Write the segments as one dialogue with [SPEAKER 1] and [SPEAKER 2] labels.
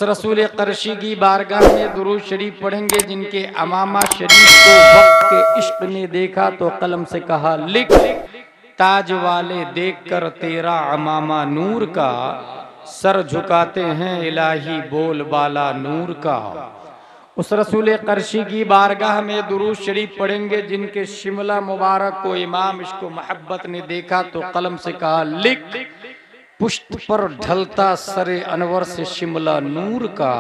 [SPEAKER 1] उस रसूल क़रशी की बारगाह में दुरूद शरीफ पढ़ेंगे जिनके अमामा शरीफ को वक्त के इश्क ने देखा तो कलम से कहा लिख, ताज वाले देखकर तेरा अमामा नूर का, सर झुकाते हैं इलाही बोल बाला नूर का। उस रसूल क़रशी की बारगाह में दुरूद शरीफ पढ़ेंगे जिनके शिमला मुबारक को इमाम इश्क मोहब्बत ने देखा तो कलम से कहा लिख, पुष्ट पर ढलता सरे अनवर से शिमला नूर का,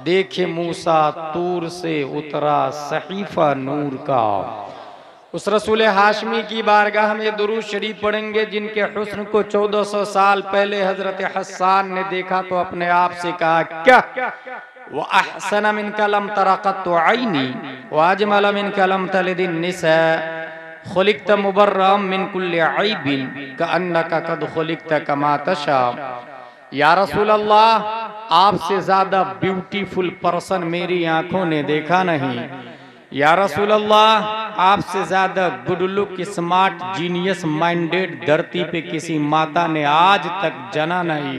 [SPEAKER 1] देखे मूसा तूर से उतरा सहीफा नूर का। उस रसूल हाशमी की बारगाह में दुरूद शरीफ पढ़ेंगे जिनके हुस्न को 1400 साल पहले हजरत हस्सान ने देखा तो अपने आप से कहा क्या, वो अहसन मिन कलम तरक़त आईनी व अजमल मिन कलम तलिदिन निसा, खुलिक़त मुबर्रम मिन कुल्लि ऐबिन कअन्नका क़द खुलिक़त कमा तशा। या रसूल अल्लाह, आपसे ज्यादा ब्यूटीफुल पर्सन मेरी आंखों ने देखा नहीं। या रसूल अल्लाह, आपसे ज्यादा good look smart genius minded धरती पे किसी माता ने आज तक जना नहीं।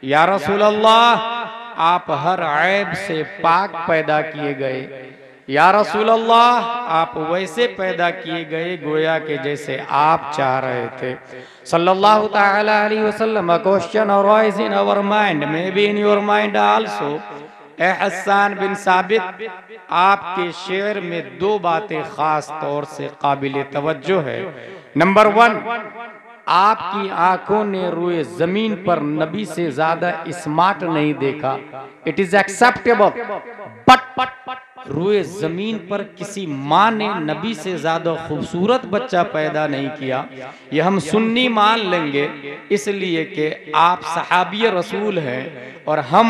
[SPEAKER 1] या रसूल अल्लाह, आप हर ऐब से पाक पैदा किए गए। या रसूल अल्लाह, आप वैसे पैदा किए गए गोया के जैसे आप चाह रहे थे। सल्लल्लाहु ताला अलैहि वसल्लम। Question arise in our mind, may be in your mind also. ए हस्सान बिन साबित, आपके शेर में दो बातें खास तौर से काबिल तवज्जो है। नंबर 1, आपकी आंखों ने रुए जमीन पर नबी से ज्यादा स्मार्ट नहीं देखा। इट इज एक्सेप्टेबल, बट रुए जमीन पर किसी माँ ने नबी से ज्यादा खूबसूरत बच्चा पैदा नहीं किया। ये हम सुन्नी मान लेंगे इसलिए कि आप सहाबी रसूल हैं और हम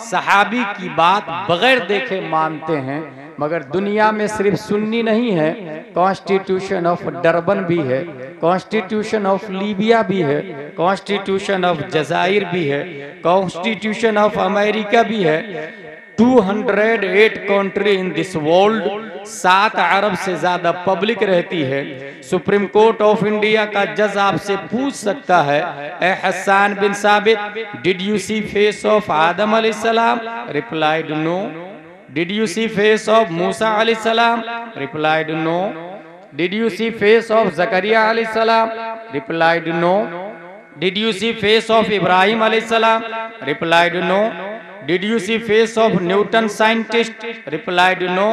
[SPEAKER 1] सहाबी की बात बगैर देखे मानते हैं। मगर दुनिया में सिर्फ सुन्नी नहीं है, कॉन्स्टिट्यूशन ऑफ डरबन भी है, कॉन्स्टिट्यूशन ऑफ लीबिया भी है, कॉन्स्टिट्यूशन ऑफ जजायर भी है, कॉन्स्टिट्यूशन ऑफ अमेरिका भी है। 208 कंट्री इन दिस वर्ल्ड, 7 अरब से ज्यादा पब्लिक रहती है। सुप्रीम कोर्ट ऑफ इंडिया का जज आपसे पूछ सकता है, ए Hassan bin Thabit, did you see face of Adam अलैहिस्सलाम? Replied no. Did you see face of Musa अलैहिस्सलाम? Replied no. Did you see face of Zakariya अलैहिस्सलाम? Replied no. Did you see face of Ibrahim अलैहिस्सलाम? Replied no. Did you see face of Newton scientist? Replied no.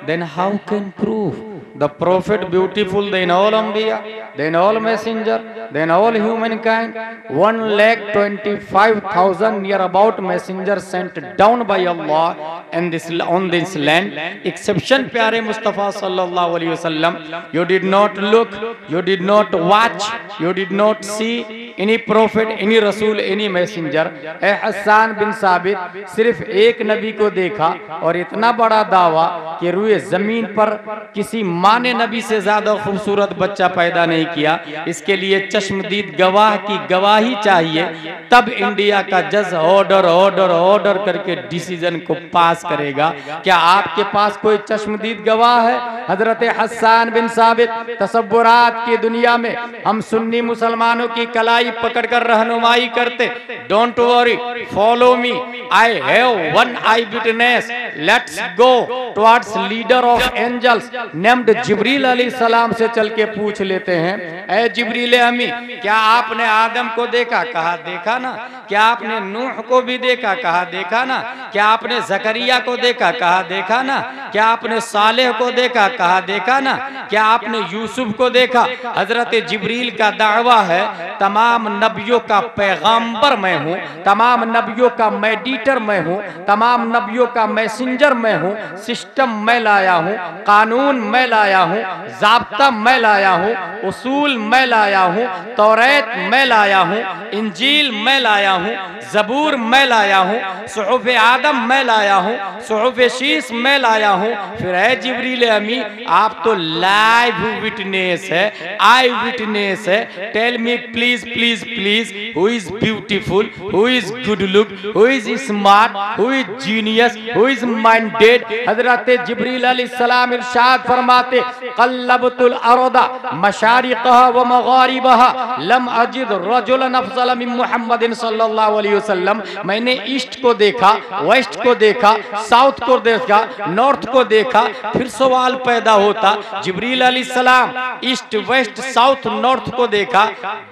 [SPEAKER 1] Then how can prove the prophet beautiful than all Anbiya, than all messenger, than all humankind? 1,25,000 near about messengers sent down by Allah and on this land. Exception प्यारे मुस्तफ़ा सल्लल्लाहु अलैहि वसल्लम. You did not look, you did not watch, you did not see any prophet, any रसूल, any messenger. ए Hassan bin साबित, सिर्फ एक नबी को देखा और इतना बड़ा दावा कि रुए जमीन पर किसी माँ ने नबी से ज्यादा खूबसूरत बच्चा पैदा नहीं किया। इसके लिए चश्मदीद गवाह की गवाही चाहिए, तब इंडिया का जज ऑर्डर ऑर्डर ऑर्डर करके डिसीजन को पास करेगा। क्या आपके पास कोई चश्मदीद गवाह है? हजरत हस्सान बिन साबित, तसव्वुरात की दुनिया में हम सुन्नी मुसलमानों की कलाई पकड़कर रहनुमाई करते। Don't worry, follow me, I have one eye witness, let's go towards leader of angels named Jibreel अलैहिस्सलाम से चल के पूछ लेते हैं, ए जिब्रील अमी, क्या आपने आदम को देखा? कहा देखा ना। क्या आपने नूह को भी देखा? कहा देखा ना। क्या आपने ज़करिया को देखा? कहा देखा ना। क्या आपने सालेह को देखा? कहा देखा ना। क्या आपने यूसुफ को देखा? हजरत जिब्रील का दावा है, तमाम नबियों का पैगंबर मैं हूँ, तमाम नबियों का मेडिटर मैं हूँ, तमाम नबियों का मैसेंजर मैं हूँ। सिस्टम मैं लाया हूँ, कानून मैं लाया हूँ, ज़ाब्ता मैं लाया हूँ, उसूल मैं लाया हूँ, तौरात मैं लाया हूँ, इंजील मैं लाया हूँ, ज़बूर मैं लाया हूँ, सुहुफ़ आदम मैं लाया हूँ, सुहुफ़ शीस मैं लाया हूँ, हूँ। फिर है जिब्रील अमी, आप तो लाइव विटनेस है, आई विटनेस है। Tell me please please please, who is beautiful, who is good look, who is smart, who is genius, who is minded. हजरत जिब्रील अलैहिस्सलाम इरशाद फरमाते, क़ल्लबतुल अर्दा मशारिक़हा व मग़ारिबहा लम अजिद रजुलन अफ़ज़ल मिन मुहम्मदिन सल्लल्लाहु अलैहि वसल्लम। मैंने ईस्ट को देखा, वेस्ट को देखा, साउथ को देखा, नॉर्थ को देखा। फिर सवाल पैदा होता, जिब्रील अलैहिस्सलाम ईस्ट वेस्ट साउथ नॉर्थ को देखा,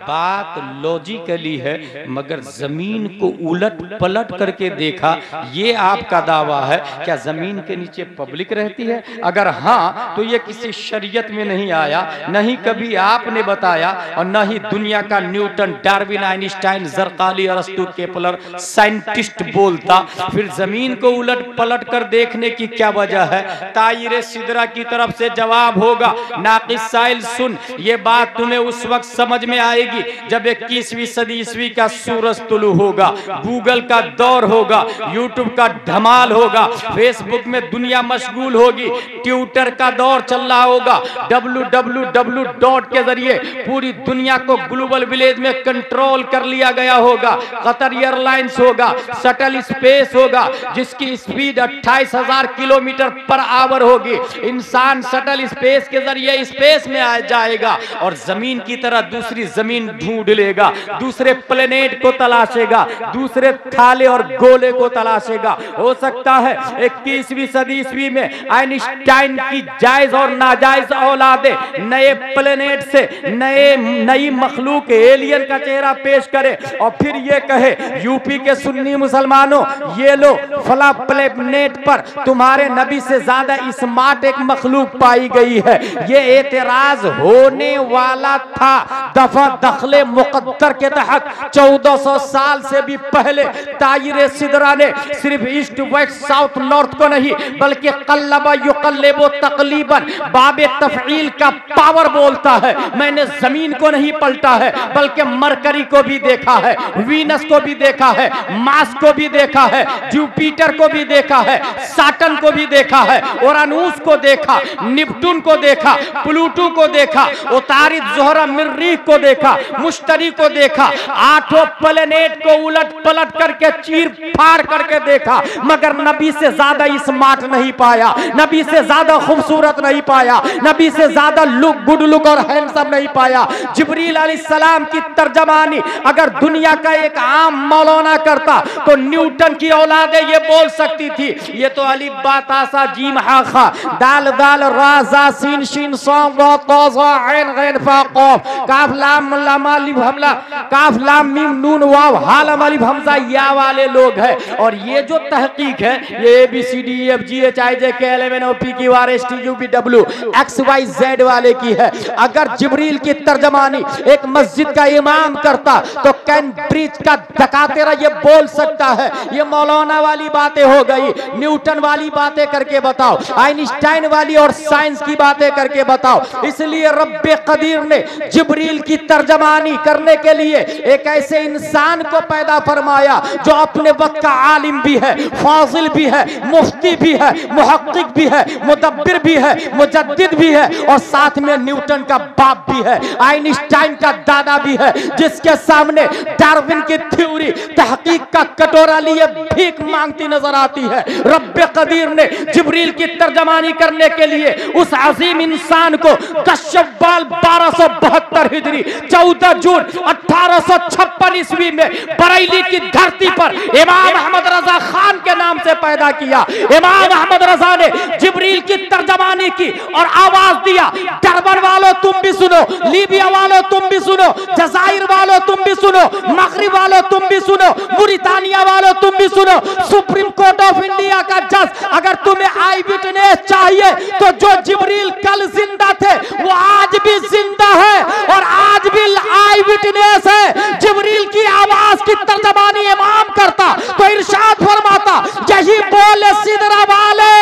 [SPEAKER 1] बात लॉजिकली है, मगर जमीन को उलट पलट करके देखा, ये आपका दावा है। क्या जमीन के नीचे पब्लिक रहती है? अगर हाँ तो ये किसी शरीयत में नहीं आया, नहीं कभी आपने बताया, और न ही दुनिया का न्यूटन, डार्विन, आइंस्टाइन, जरकाली, अरस्तु, केपलर साइंटिस्ट बोलता। फिर जमीन को उलट पलट कर देखने की क्या वजह है? तायरे सिदरा की तरफ से जवाब होगा, नाकिस साइल सुन, ये बात तुम्हें उस वक्त समझ में आएगी जब 21वीं सदी ईस्वी का सूरज तुलू होगा, गूगल का दौर होगा, यूट्यूब का धमाल होगा, फेसबुक में दुनिया मशगूल होगी, ट्विटर का दौर चल रहा होगा, www के जरिए पूरी दुनिया को ग्लोबल विलेज में कंट्रोल कर लिया गया होगा। कतर एयरलाइंस होगा, शटल स्पेस होगा जिसकी स्पीड 28,000 किलोमीटर पर आवर होगी। इंसान शटल स्पेस के जरिए स्पेस में आ जाएगा और जमीन की तरह दूसरी जमीन ढूंढ लेगा, दूसरे प्लेनेट को तलाशेगा, दूसरे थाले और गोले को तलाशेगा। हो सकता है 21वीं सदी ईस्वी में आइंस्टाइन की जायज और नाजायज औलादे नए प्लेनेट से नई मखलूक एलियन का चेहरा पेश करे और फिर ये कहे, यूपी के सुन्नी मुसलमानों, ये लो फला प्लेनेट पर तुम्हारे नबी से ज्यादा स्मार्ट एक मखलूक पाई गई है। ये एतराज होने वाला था दफा दखले मुकद्दर के तहत 1400 साल से भी पहले तायरे सिदरा ने सिर्फ ईस्ट वेस्ट साउथ नॉर्थ को नहीं बल्कि कल्लबा युकल्लिबु तकलीबन बाबे तफईल का पावर बोलता है। मैंने जमीन को नहीं पलटा है बल्कि मरकरी को भी देखा है, वीनस को भी देखा है, मार्स को भी देखा है, जुपिटर को भी देखा है, सैटर्न को भी देखा है, उरानुस को देखा, नेपट्टून को देखा, प्लूटो को देखा, उतारिद, ज़ोहरा, मरीख को देखा, मुश्तरी को देखा। 8 प्लेनेट को उलट पलट करके चीर फाड़ करके देखा, मगर नबी से ज्यादा स्मार्ट नहीं पाया, नबी से ज्यादा खूबसूरत नहीं पाया, नबी से ज्यादा लुक, गुड लुक और हैंडसम नहीं पाया। जिब्रील अलैहिस्सलाम की तर्जमानी अगर दुनिया का एक आम मौलाना करता तो न्यूटन की औलादे ये बोल सकती थी, ये तो अलिफ बा ता सा जीम हा खा दाल दाल रा जा सीन शीन सॉम रा ता ज़ा ऐन गैन फा क़ाफ काफ लाम लाम अलिफ हमला काफ लाम मीम नून वाव हा लाम अलिफ हमजा या वाले लोग हैं। और ये जो तहकीक है ये ABCDEFGHIJKLMNOPQRSTUVW XYZ वाले की है। अगर जिब्रील की तर्जमानी एक मस्जिद का इमाम करता तो कैम्ब्रिज का दकातेरा ये बोल सकता है, ये मौलाना वाली बातें हो गई, न्यूटन वाली बातें करके बताओ, आइंस्टाइन वाली और साइंस की बातें करके बताओ। इसलिए रब्बे कदीर ने जिब्रील की तर्जमानी करने के लिए एक ऐसे इंसान को पैदा फरमाया जो अपने वक्त का आलिम भी है, फाजिल भी है, मुफ्ती भी है, मुहक्किक भी है, मुदब्बिर भी है, मुजद्दिद भी है और साथ में न्यूटन का बाप भी है, आइंस्टाइन का दादा भी है, जिसके सामने डार्विन की थ्योरी तहकीक का कटोरा लिए भीख मांगती नजर आती है। रब्बे कदीर ने जिब्रील की तर्जमानी करने के लिए उस अजीम इंसान को 10 शव्वाल 1272 हिजरी 14 जून 1856 ईस्वी में बरेली की धरती पर इमाम अहमद रजा खान के नाम से पैदा किया। इमाम अहमद रजा ने जिब्रील की तर्जमानी की और आवाज दिया, डरबन वालों तुम भी सुनो, लीबिया वालों तुम भी सुनो, जजायर वालों तुम भी सुनो, मगरिब वालों तुम भी सुनो, मुरितानिया वालों तुम भी सुनो। सुप्रीम कोर्ट ऑफ इंडिया का जज, अगर तुम्हें आई विटनेस चाहिए तो जो जिब्रील कल जिंदा थे वो आज भी जिंदा है और आज भी आई विटनेस है। जिब्रील की आवाज की तर्जमानी इमाम करता तो इरशाद फरमाता, यही बोले सिदरा वाले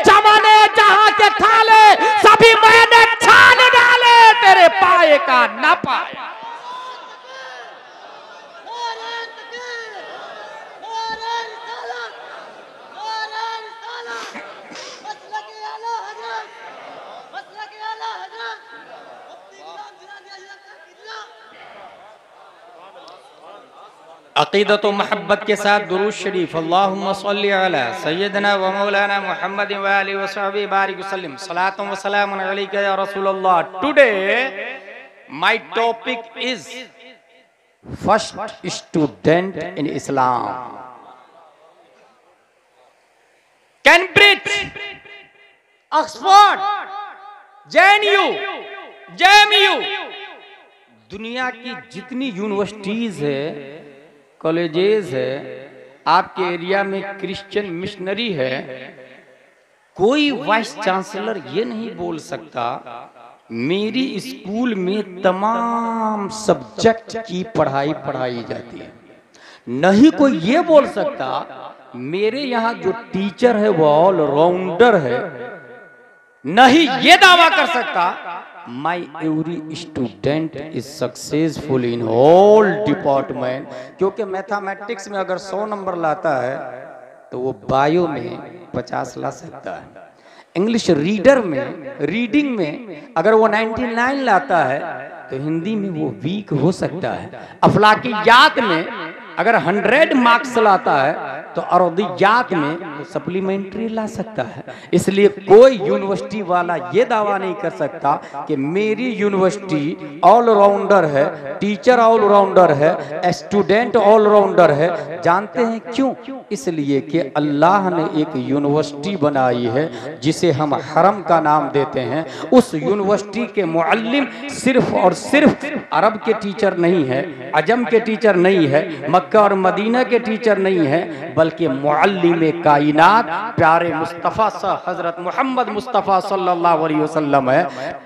[SPEAKER 1] चमने जहां के थाले सभी मैंने छान डाले, तेरे पाए का न पाया। अकीदत व महब्बत के साथ दुरूद शरीफ अल्लाहुम्मा सल्ली अला सय्यदना व मौलाना मुहम्मद व आलिहि व सहबिहि बारिक वसल्लम सलातुन व सलामुन अलैका या रसूलल्लाह। Today my topic is first student in Islam, Cambridge, Oxford, JNU, JMU, दुनिया की जितनी यूनिवर्सिटीज है, कॉलेजेस है, आपके एरिया में क्रिश्चियन मिशनरी है, कोई वाइस चांसलर ये नहीं बोल सकता मेरी स्कूल में तमाम सब्जेक्ट की पढ़ाई पढ़ाई जाती है। नहीं कोई ये बोल सकता मेरे यहाँ जो टीचर है वो ऑल राउंडर है। नहीं ये दावा कर सकता माई every student is successful in all department, क्योंकि मैथमेटिक्स में अगर 100 नंबर लाता है तो वो बायो में 50 ला सकता है। इंग्लिश रीडर में, रीडिंग में अगर वो 99 लाता है तो हिंदी में वो वीक हो सकता है। अफलाकियात में अगर 100 मार्क्स लाता है तो अरदियात में वो सप्लीमेंट्री ला सकता है। इसलिए कोई यूनिवर्सिटी वाला ये दावा नहीं कर सकता कि मेरी यूनिवर्सिटी ऑलराउंडर है, टीचर ऑलराउंडर है, स्टूडेंट ऑलराउंडर है। जानते हैं क्यों? इसलिए कि अल्लाह ने एक यूनिवर्सिटी बनाई है जिसे हम हरम का नाम देते हैं। उस यूनिवर्सिटी के मुअल्लिम सिर्फ और सिर्फ अरब के टीचर नहीं है, अजम के टीचर नहीं है, मक्का और मदीना के टीचर नहीं है, बल्कि मुअल्लिम कायनात प्यारे मुस्तफ़ा हजरत मोहम्मद मुस्तफ़ा सल्लल्लाहु अलैहि वसल्लम है,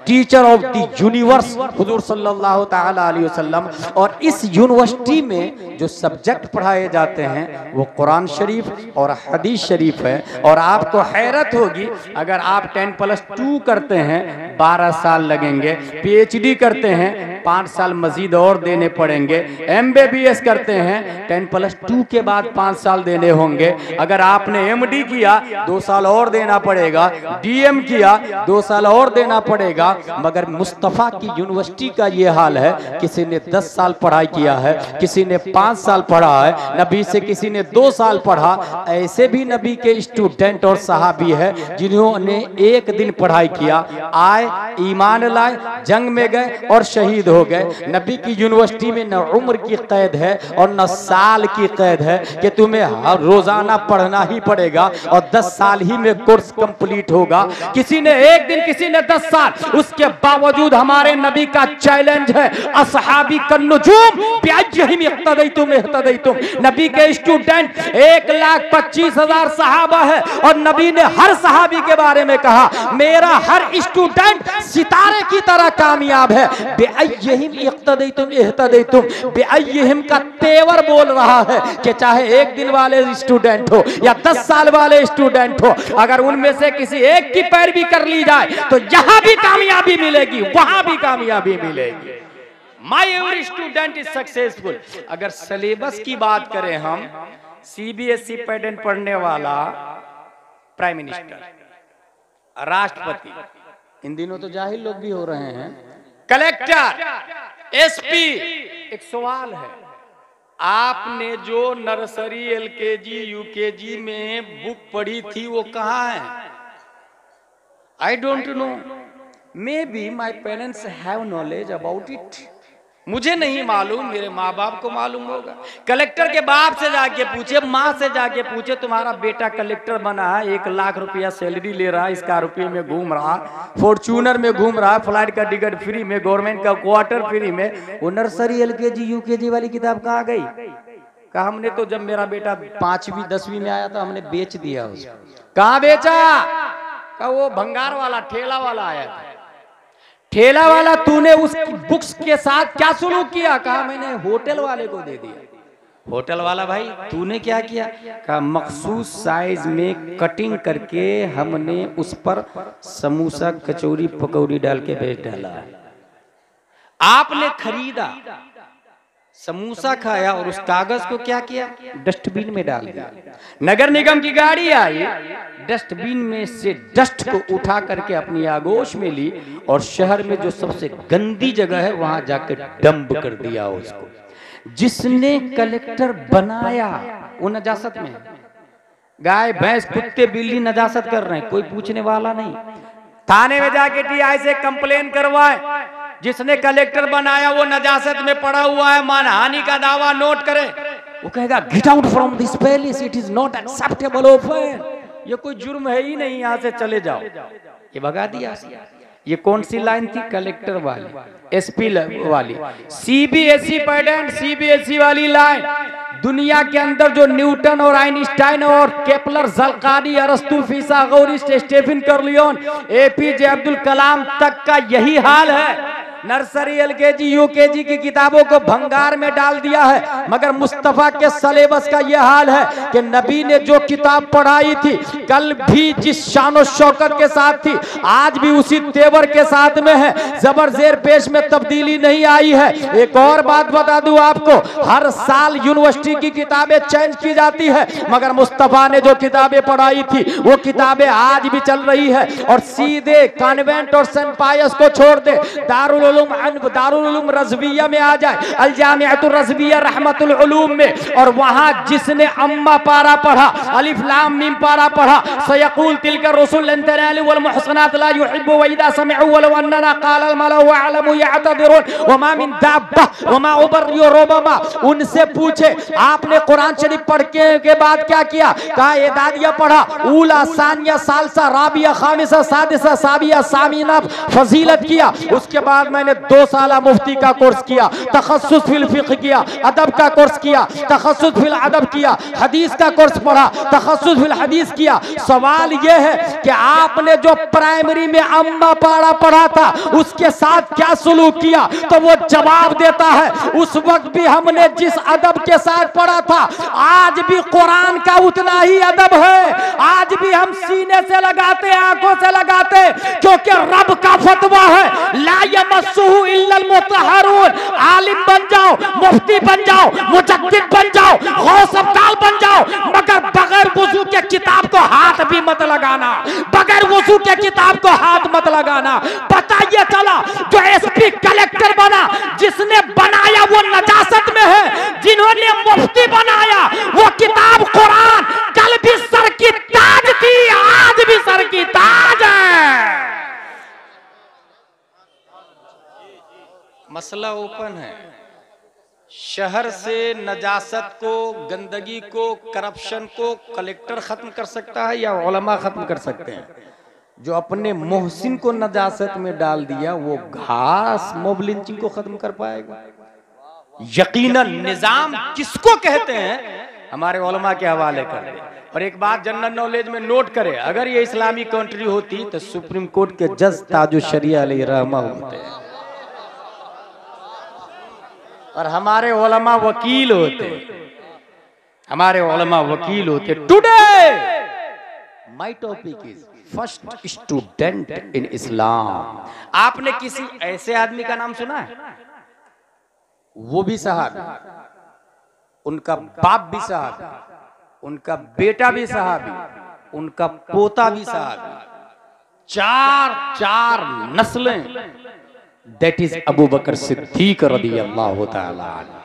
[SPEAKER 1] टीचर ऑफ द यूनिवर्स हुजूर सल्लल्लाहु ताला अलैहि वसल्लम। और इस यूनिवर्सिटी में जो सब्जेक्ट पढ़ाए जाते हैं वो कुरान शरीफ और हदीस शरीफ है। और आपको हैरत होगी अगर आप 10+2 करते हैं 12 साल लगेंगे, PhD करते हैं 5 साल मजीद और देने पड़ेंगे, MBBS करते हैं 10+2 के बाद 5 साल देने होंगे, अगर आपने MD किया 2 साल और देना पड़ेगा, DM किया 2 साल और देना पड़ेगा। मगर मुस्तफ़ा की यूनिवर्सिटी का ये हाल है, किसी ने 10 साल पढ़ाई किया है, किसी ने 5 साल पढ़ा है, नबी से किसी ने 2 साल पढ़ा। ऐसे भी नबी के स्टूडेंट और सहाबी है जिन्होंने 1 दिन पढ़ाई किया, आए ईमान लाए, जंग में गए और शहीद हो गए। नबी की यूनिवर्सिटी में न उम्र की कैद है और न साल की कैद है कि तुम्हें हर रोजाना पढ़ना ही पड़ेगा और 10 साल ही में कोर्स कंप्लीट होगा। किसी ने 1 दिन, किसी ने 10 साल। उसके बावजूद हमारे नबी का चैलेंज है, असहाबी कन्नुजूम बिअय्यहिम इक्तदैतुम इहतदैतुम। नबी के स्टूडेंट 1,25,000 सहाबा है और नबी ने हर सहाबी के बारे में कहा मेरा हर स्टूडेंट सितारे की तरह कामयाब है। बिअय्यहिम इक्तदैतुम इहतदैतुम, बिअय्यहिम का तेवर बोल रहा है कि चाहे 1 दिन वाले स्टूडेंट हो या 10 साल वाले स्टूडेंट हो, अगर उनमें से किसी एक की पैरवी कर ली जाए तो यहां भी कामयाबी मिलेगी, वहां भी कामयाबी मिलेगी। My every student is successful. अगर सिलेबस की बात करें हम, CBSE पैटर्न पढ़ने वाला प्राइम मिनिस्टर, राष्ट्रपति, इन दिनों तो जाहिल लोग भी हो रहे हैं, कलेक्टर, SP। एक सवाल है, आपने जो नर्सरी, LKG, UKG में बुक पढ़ी थी वो कहाँ है? I don't know, may be my parents have knowledge about it. मुझे नहीं मालूम, मेरे माँ बाप को मालूम होगा। कलेक्टर के बाप से जाके पूछे, माँ से जाके पूछे, तुम्हारा बेटा कलेक्टर बना है, 1 लाख रुपया सैलरी ले रहा है, स्कॉर्पियो में घूम रहा, फॉर्च्यूनर में घूम रहा, फ्लाइट का टिकट फ्री में, गवर्नमेंट का क्वार्टर फ्री में। वो नर्सरी, LKG, UKG वाली किताब कहाँ गई? कहा हमने तो जब मेरा बेटा 5वीं 10वीं में आया था हमने बेच दिया उसको। कहाँ बेचा? कहा वो भंगार वाला, ठेला वाला आया था। ठेला वाला, तूने उस बुक्स के साथ क्या सुलूक किया? कहा मैंने होटल वाले को दे दिया। होटल वाला भाई तूने क्या किया? कहा मखसूस साइज में कटिंग करके हमने उस पर समोसा, कचौरी, पकौड़ी डाल के बेच डाला। आपने खरीदा, समोसा खाया और उस कागज को क्या किया? डस्टबिन में डाल दिया। नगर निगम की गाड़ी आई, डस्टबिन में से डस्ट को उठा करके अपनी आगोश में ली और शहर में जो सबसे गंदी जगह है वहां जाकर डंप कर दिया उसको। जिसने कलेक्टर बनाया वो नजासत में है। गाय भैंस कुत्ते बिल्ली नजासत कर रहे हैं, कोई पूछने वाला नहीं। थाने में जाके टीआई से कंप्लेन करवाए, जिसने कलेक्टर बनाया वो नजासत में पड़ा हुआ है, मानहानि का दावा नोट करे, वो कहेगा get out from this palace, it is not acceptable offence, ये कोई जुर्म है ही नहीं, यहां से चले जाओ। ये भगा दिया। ये कौन सी लाइन थी? कलेक्टर वाली, एसपी वाली, सीबीएसई पैटर्न, सीबीएसई वाली लाइन। दुनिया के अंदर जो न्यूटन और आइंस्टाइन और केपलर, ज़ल्कानी, अरस्तु, फिसागोरस, स्टीफन कर्लियोन, एपीजे अब्दुल कलाम तक का यही हाल है। नर्सरी, एलकेजी, यूकेजी की किताबों को भंगार में डाल दिया है, मगर मुस्तफा के सलेबस का यह हाल है कि नबी ने जो किताब पढ़ाई थी, कल भी जिस शान और शौकत के साथ थी, आज भी उसी तेवर के साथ में है, जबर जेर पेश में तब्दीली नहीं आई है। एक और बात बता दूं आपको, हर साल यूनिवर्सिटी की किताबें चेंज की जाती है, मगर मुस्तफा ने जो किताबें पढ़ाई थी वो किताबें आज भी चल रही है। और सीधे कॉन्वेंट और सेंट पायस को छोड़ दे, दारुल उलूम रज़विया में आ जाए, अल जामिअतुर रज़विया रहमतुल उलूम में, और वहां जिसने अम्मा पारा पढ़ा, अलिफ लाम मीम पारा पढ़ा, सयक़ूल तिलका रसूल लन तनालु वल मुहसनात ला युहिब्बु व इदा समिअू वलौ अन्ना क़ाल अल मलअ व अअलमु यअतदिरून व मा मिन दाब्बा व मा उबर्रियु रुबमा। उनसे पूछे आपने कुरान शरीफ पढ़ के बाद क्या किया? कहा एदादिया पढ़ा, ऊला सानिया सालसा राबिया खामिसा सादिसा साबिया सामीना फजीलत किया। उसके बाद मैंने 2 साल मुफ्ती का कोर्स किया, तखस्सुस फिल फिक़्ह किया, अदब का कोर्स किया, तखस्सुस फिल अदब किया, हदीस का कोर्स पढ़ा, तखस्सुस फिल हदीस किया। सवाल यह है कि आपने जो प्राइमरी में अम्मा पारा पढ़ा था उसके साथ क्या सलूक किया? तो वो जवाब देता है, उस वक्त भी हमने जिस अदब के साथ पढ़ा था, आज भी कुरान का उतना ही अदब है, आज भी हम सीने से लगाते, आंखों से लगाते, क्योंकि रब का फतवा है ला यमस्सुहु इल्लल मुतहहरून। आलिम बन जाओ, मुफ्ती बन जाओ, मुजद्दिद बन जाओ, गौस अब्दाल बन जाओ, मगर बगैर वुजू के किताब को हाथ भी मत लगाना, बगैर वुजू के किताब को हाथ मत लगाना। पता ये चला जो एसपी कलेक्टर बना, जिसने बनाया वो नजासत में है, जिन्होंने मुफ्ती बनाया वो किताब कुरान कल भी सर की ताज थी, आज भी सर की ताज है। मसला ओपन है। शहर से नजासत को, गंदगी को, करप्शन को कलेक्टर खत्म कर सकता है या उलमा खत्म कर सकते हैं? जो अपने मोहसिन को नजासत में डाल दिया वो घास मोब लिंचिंग को खत्म कर पाएगा? यकीनन निजाम किसको कहते हैं हमारे उलमा के हवाले कर दे। और एक बात जनरल नॉलेज में नोट करें, अगर ये इस्लामी कंट्री होती तो सुप्रीम कोर्ट के जज ताजुश शरिया अलैहि रहमा होते हैं और हमारे उलमा वकील होते, हमारे उलमा वकील होते। Today my topic is first student in Islam. आपने किसी ऐसे आदमी का नाम सुना है? वो भी सहाबी, उनका बाप भी सहाबी, उनका बेटा भी सहाबी, उनका पोता भी सहाबी, चार नस्लें। दैट इज अबू बकर सिद्दीक रज़ियल्लाहु ताला अन्हु।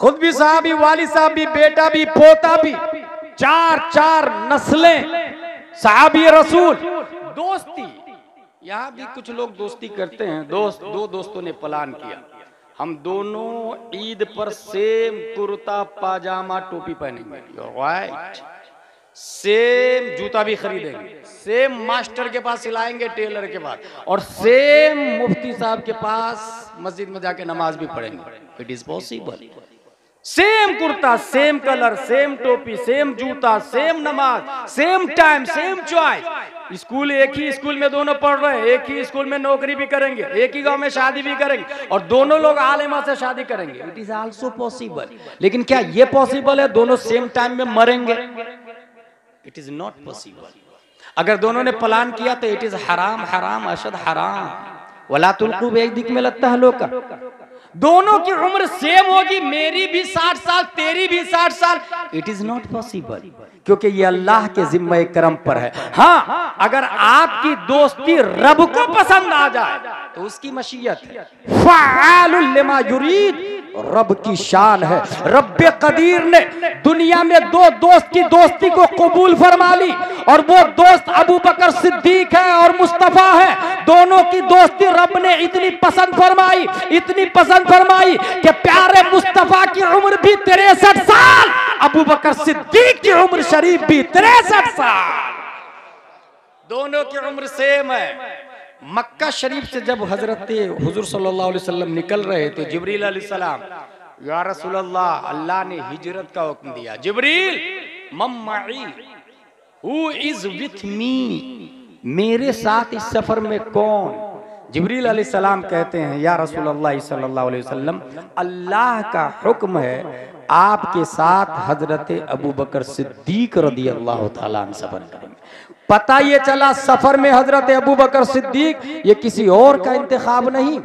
[SPEAKER 1] खुद भी साहबी, वालिद साहब भी, बेटा भी, पोता भी, चार नस्लें साहबी रसूल। दोस्ती, यहाँ भी कुछ लोग दोस्ती करते हैं। दो दोस्तों ने प्लान किया, हम दोनों ईद पर सेम कुर्ता पाजामा टोपी पहनेंगे, राइट, सेम जूता भी खरीदेंगे, सेम मास्टर के पास सिलाएंगे, टेलर के पास, और सेम मुफ्ती साहब के पास मस्जिद में जाके नमाज भी पढ़ेंगे। It is possible. Same kurta, same colour, same टोपी, सेम जूता, सेम नमाज, same time, same choice. School एक ही स्कूल में दोनों पढ़ रहे हैं, एक ही स्कूल में नौकरी भी करेंगे, एक ही गांव में शादी भी करेंगे, और दोनों लोग आलिमा से शादी करेंगे। It is also possible. लेकिन क्या ये पॉसिबल है दोनों सेम टाइम में मरेंगे? It is not possible. अगर दोनों ने प्लान किया तो इट इज हराम, हराम अशद हराम। वला तुल्कू बियदिकुम इला तहलुका। दोनों की उम्र सेम होगी, मेरी भी 60 साल, तेरी भी 60 साल। इट इज नॉट पॉसिबल, क्योंकि ये अल्लाह के जिम्मे करम पर है। हाँ, अगर आपकी दोस्ती रब को पसंद आ जाए तो उसकी मशीयत है। फ़आलुल लिमा युरीद, रब की शान है। रब्बे कदीर ने दुनिया में दो दोस्त की दोस्ती को कबूल फरमा ली, और वो दोस्त अबू बकर सिद्दीक है और मुस्तफा है। दोनों की दोस्ती रब ने इतनी पसंद फरमाई, इतनी पसंद फरमाई कि प्यारे मुस्तफा की उम्र भी 63 साल, अबू बकर सिद्दीक की उम्र शरीफ भी 63 साल, दोनों की उम्र सेम है। मक्का शरीफ से जब हजरत हुजूर सल्लल्लाहु अलैहि वसल्लम निकल रहे थे, जिब्रील अलैहिस्सलाम, या रसूलल्लाह, अल्लाह ने हिजरत का हुक्म दिया। जिब्रील, मम्माई, हु इज विथ मी, मेरे साथ इस सफर में कौन? जिब्रील अलैहिस्सलाम कहते हैं, या रसूलल्लाह सल्लल्लाहु अलैहि वसल्लम, अल्लाह का हुक्म है आपके साथ हजरत अबू बकर सिद्दीक रदियल्लाहु ताला अन्हु सफर करेंगे। पता ये चला सफर में हजरत अबू बकर सिद्दीक, ये किसी और का इंतखाब नहीं,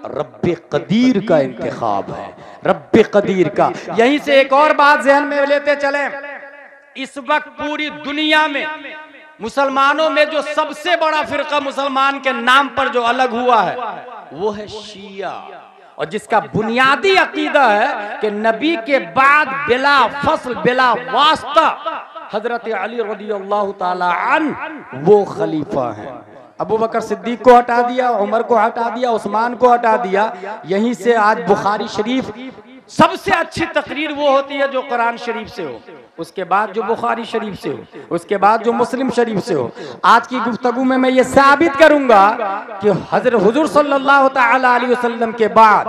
[SPEAKER 1] रब्बे कदीर का इंतखाब है, रब्बे कदीर का। यहीं से एक और बात जहन में लेते चले, इस वक्त पूरी दुनिया में मुसलमानों में जो सबसे बड़ा फिरका मुसलमान के नाम पर जो अलग हुआ है वो है शिया, और जिसका बुनियादी अकीदा है कि नबी के बाद बिला फसल बिला वास्ता हजरत अली रदियल्लाहु ताला अन्हु वो खलीफा हैं। अबू बकर सिद्दीक को हटा दिया, उमर को हटा दिया, उस्मान को हटा दिया। यहीं से आज बुखारी शरीफ सबसे अच्छी तकरीर वो होती है जो कुरान शरीफ से हो, उसके बाद जो बुखारी शरीफ से हो, उसके बाद जो मुस्लिम शरीफ से हो। आज की गुफ्तगू में मैं ये साबित करूंगा कि हजरत हुजूर सल्लल्लाहु ताला अलैहि वसल्लम के बाद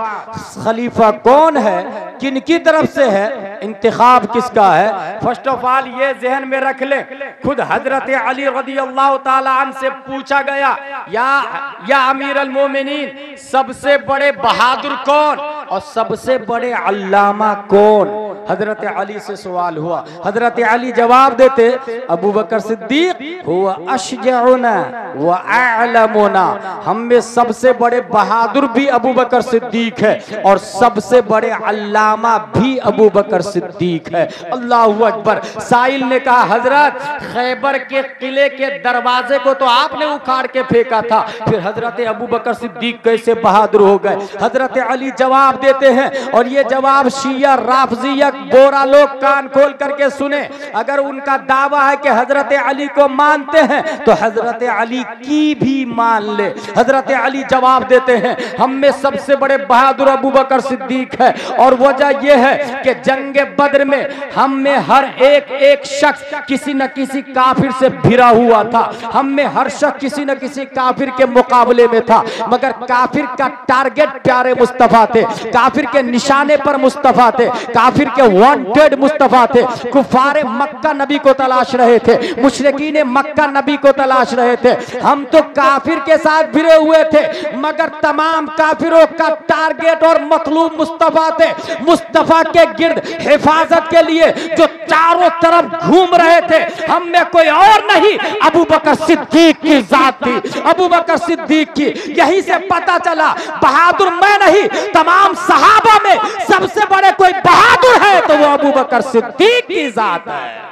[SPEAKER 1] खलीफा कौन है, किनकी तरफ से है, इंतखाब किसका है। फर्स्ट ऑफ ऑल ये जहन में रख ले, खुद हजरत अली रदियल्लाहु ताला अन्हु से पूछा गया, या अमीर अल मोमिनीन, सबसे बड़े बहादुर कौन और सबसे बड़े अल्लामा कौन? हजरत अली से सवाल हुआ। हजरत अली जवाब देते, अबू बकर सिद्दीक हुआ अशजउना व अअलमुना, हम में सबसे बड़े बहादुर भी अबू बकर सिद्दीक है और सबसे बड़े अल्लामा भी अबू बकर सिद्दीक है। अल्लाहु अकबर। साइल ने कहा, हजरत खैबर के किले के दरवाजे को तो आपने उखाड़ के फेंका था, फिर हजरत अबू बकर सिद्दीक कैसे बहादुर हो गए? हजरत अली जवाब देते हैं, और ये जवाब शिया राफजिया गोरा लोग कान खोल करके सुने। अगर उनका दावा है कि हजरत अली को मानते हैं तो हजरत अली की भी मान ले। हजरत अली जवाब देते हैं, हम में सबसे बड़े बहादुर अबू बकर सिद्दीक है, और वजह यह है कि जंगे बद्र में हम में हर एक शख्स किसी न किसी काफिर से भिड़ा हुआ था। हम में हर शख्स किसी न किसी काफिर के मुकाबले में था, मगर काफिर का टारगेट प्यारे मुस्तफा थे, काफिर के निशाने पर मुस्तफा थे, काफिर के वांटेड मुस्तफा थे। कुफारे मक्का नबी को तलाश रहे थे, मुशरिकीन मक्का नबी को तलाश रहे थे। हम तो काफिर के साथ भिड़े हुए थे, मगर तमाम काफिरों का टारगेट और मतलूब मुस्तफा थे। मुस्तफा के गिर्द हिफाजत के लिए जो चारों तरफ घूम रहे थे, हम में कोई और नहीं, अबू बकर सिद्दीक की जात थी, अबू बकर सिद्दीक की। यही से पता चला बहादुर मैं नहीं, तमाम सहाबा में सबसे बड़े कोई बहादुर है तो वो अबू बकर सिद्दीक की जात है।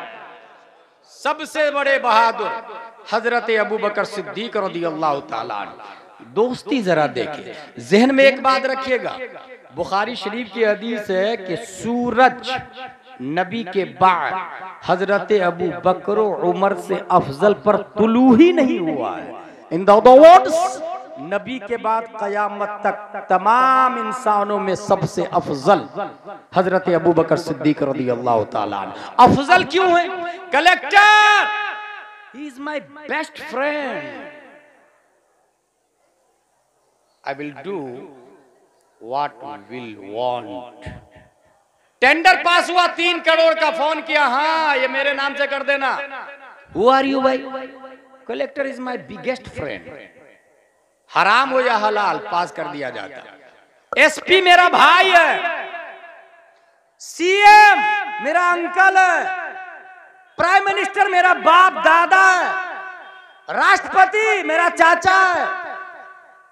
[SPEAKER 1] सबसे बड़े बहादुर हजरत अबू बकर सिद्दीक रदियल्लाहु ताला अन्हु। दोस्ती जरा देखिए, जहन में एक बात रखिएगा, बुखारी शरीफ की हदीस है कि सूरज नबी के बाद हजरत अबू बकर उमर से अफजल पर तुलू ही नहीं हुआ है। इन द वर्ड्स, नबी के बाद कयामत तक तमाम इंसानों में सबसे अफजल हजरत अबू बकर सिद्दीक रदियल्लाहु ताला अन्हु। अफजल क्यों है? Collector, he is my best friend, I will do what will want. Tender pass हुआ, 3 करोड़ का, फोन किया, हाँ ये मेरे नाम से कर देना। हु आर यू भाई? Collector is my biggest friend. हराम हो या हलाल पास कर दिया जाता। एसपी मेरा भाई है, सीएम मेरा अंकल है, प्राइम मिनिस्टर मेरा बाप दादा है, राष्ट्रपति मेरा चाचा है,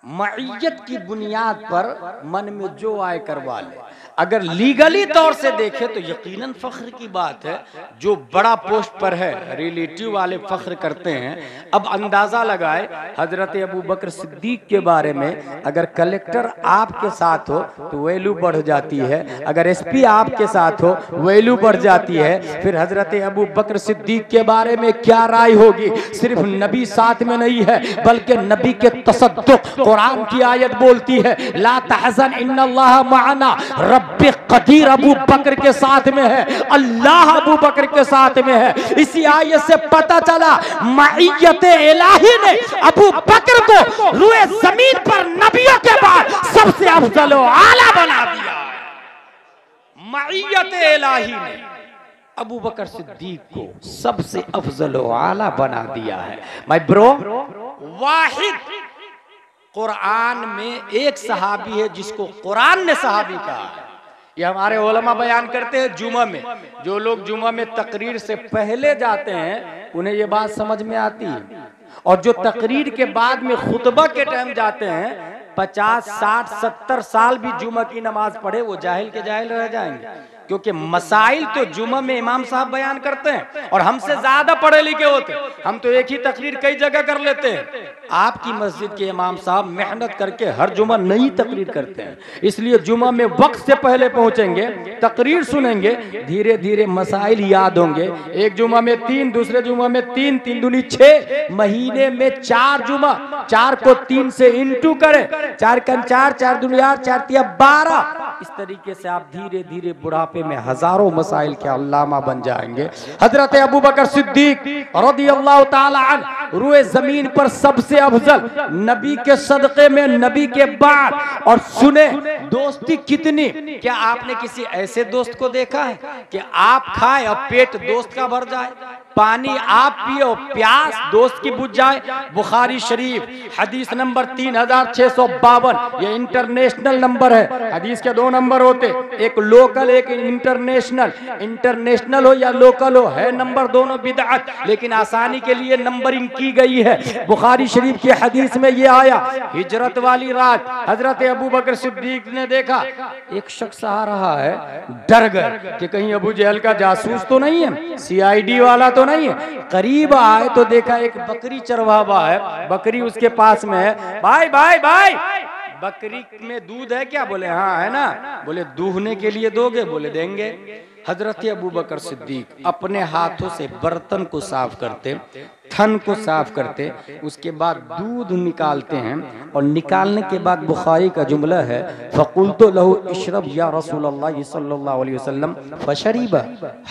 [SPEAKER 1] मईयत की बुनियाद पर मन में जो आए करवा ले। अगर लीगली तौर से देखे तो यकीनन फख्र की बात है, जो बड़ा पोस्ट पर है रिलेटिव वाले फख्र करते हैं। अब अंदाजा लगाए हजरत अबू बकर सिद्दीक के बारे में, अगर कलेक्टर आपके साथ हो तो वैल्यू बढ़ जाती है, अगर एसपी आपके साथ हो वैल्यू बढ़ जाती है। फिर हजरत अबू बकर सिद्दीक के बारे में क्या राय होगी। सिर्फ नबी साथ में नहीं है बल्कि नबी के तसद्दुक, कुरान की आयत बोलती है ला तहज़न इन्नल्लाह मअना, रब्बे कदीर अबू बकर के साथ में है, अल्लाह अबू बकर के साथ में है। इसी आयत से पता चला मईयत इलाही ने अबू बकर को रुए जमीन पर नबियों के बाद सबसे अफजल व आला बना दिया। मईयत इलाही ने अबू बकर सिद्दीक को सबसे अफजल व आला बना दिया है। माय ब्रो, वाहिद कुरान में एक सहाबी है जिसको कुरान ने सहाबी कहा है। ये हमारे उलमा बयान करते हैं जुमा में। जो लोग जुमा में तकरीर से पहले जाते हैं उन्हें ये बात समझ में आती है, और जो तकरीर के बाद में खुतबा के टाइम जाते हैं 50, 60, 70 साल भी जुमा की नमाज पढ़े वो जाहिल के जाहिल रह जाएंगे। क्योंकि मसाइल तो जुमा में इमाम साहब बयान करते हैं और हमसे ज्यादा पढ़े लिखे होते हैं। हम तो एक ही तकरीर कई जगह कर लेते हैं। आपकी मस्जिद के इमाम साहब मेहनत करके हर जुमा नई तकरीर करते हैं, इसलिए जुमा में वक्त से पहले पहुंचेंगे, तकरीर सुनेंगे, धीरे धीरे मसाइल याद होंगे। एक जुमा में 3, दूसरे जुमा में 3, 3 दूनी 6, महीने में 4 जुमा, 4 को 3 से इंटू करें, 4 कन 4, 4 दूनी 8, 4 तिया 12। इस तरीके से आप धीरे धीरे बुढ़ापे में हजारों मसाइल के अल्लामा बन जाएंगे। हजरत अबू बकर सिद्दीक रज़ियल्लाहु ताला अन्हु रुए जमीन पर सबसे अफजल, नबी के सदक़े में, नबी के बाद। और सुने दोस्ती कितनी, क्या आपने किसी ऐसे दोस्त को देखा है कि आप खाए और पेट दोस्त का भर जाए, पानी आप पियो प्यास दोस्त की बुझ जाए। बुखारी शरीफ हदीस नंबर 3652, ये इंटरनेशनल नंबर है। हदीस के 2 नंबर होते, एक लोकल एक इंटरनेशनल। इंटरनेशनल हो या लोकल हो, है नंबर दोनों बिदअत, लेकिन आसानी के लिए नंबरिंग की गई है। बुखारी शरीफ की हदीस में ये आया, हिजरत वाली रात हजरत अबू बकर सिद्दीक ने देखा एक शख्स आ रहा है, डर गए कि कहीं अबू जहल का जासूस तो नहीं है, CID वाला तो नहीं है। करीब आए तो देखा एक बकरी चरवा हुआ है, बकरी उसके पास में है। भाई भाई भाई, बकरी में दूध है क्या? बोले हाँ है ना। बोले दूहने के लिए दोगे? बोले देंगे। हजरत अबू बकर सिद्दीक अपने हाथों से बर्तन को साफ करते, थन को साफ करते, उसके बाद दूध निकालते हैं, और निकालने के बाद बुखारी का जुमला है फ़क़ुल्तु लहू इशरब या रसूलल्लाह सल्लल्लाहु अलैहि वसल्लम फ़शरीबा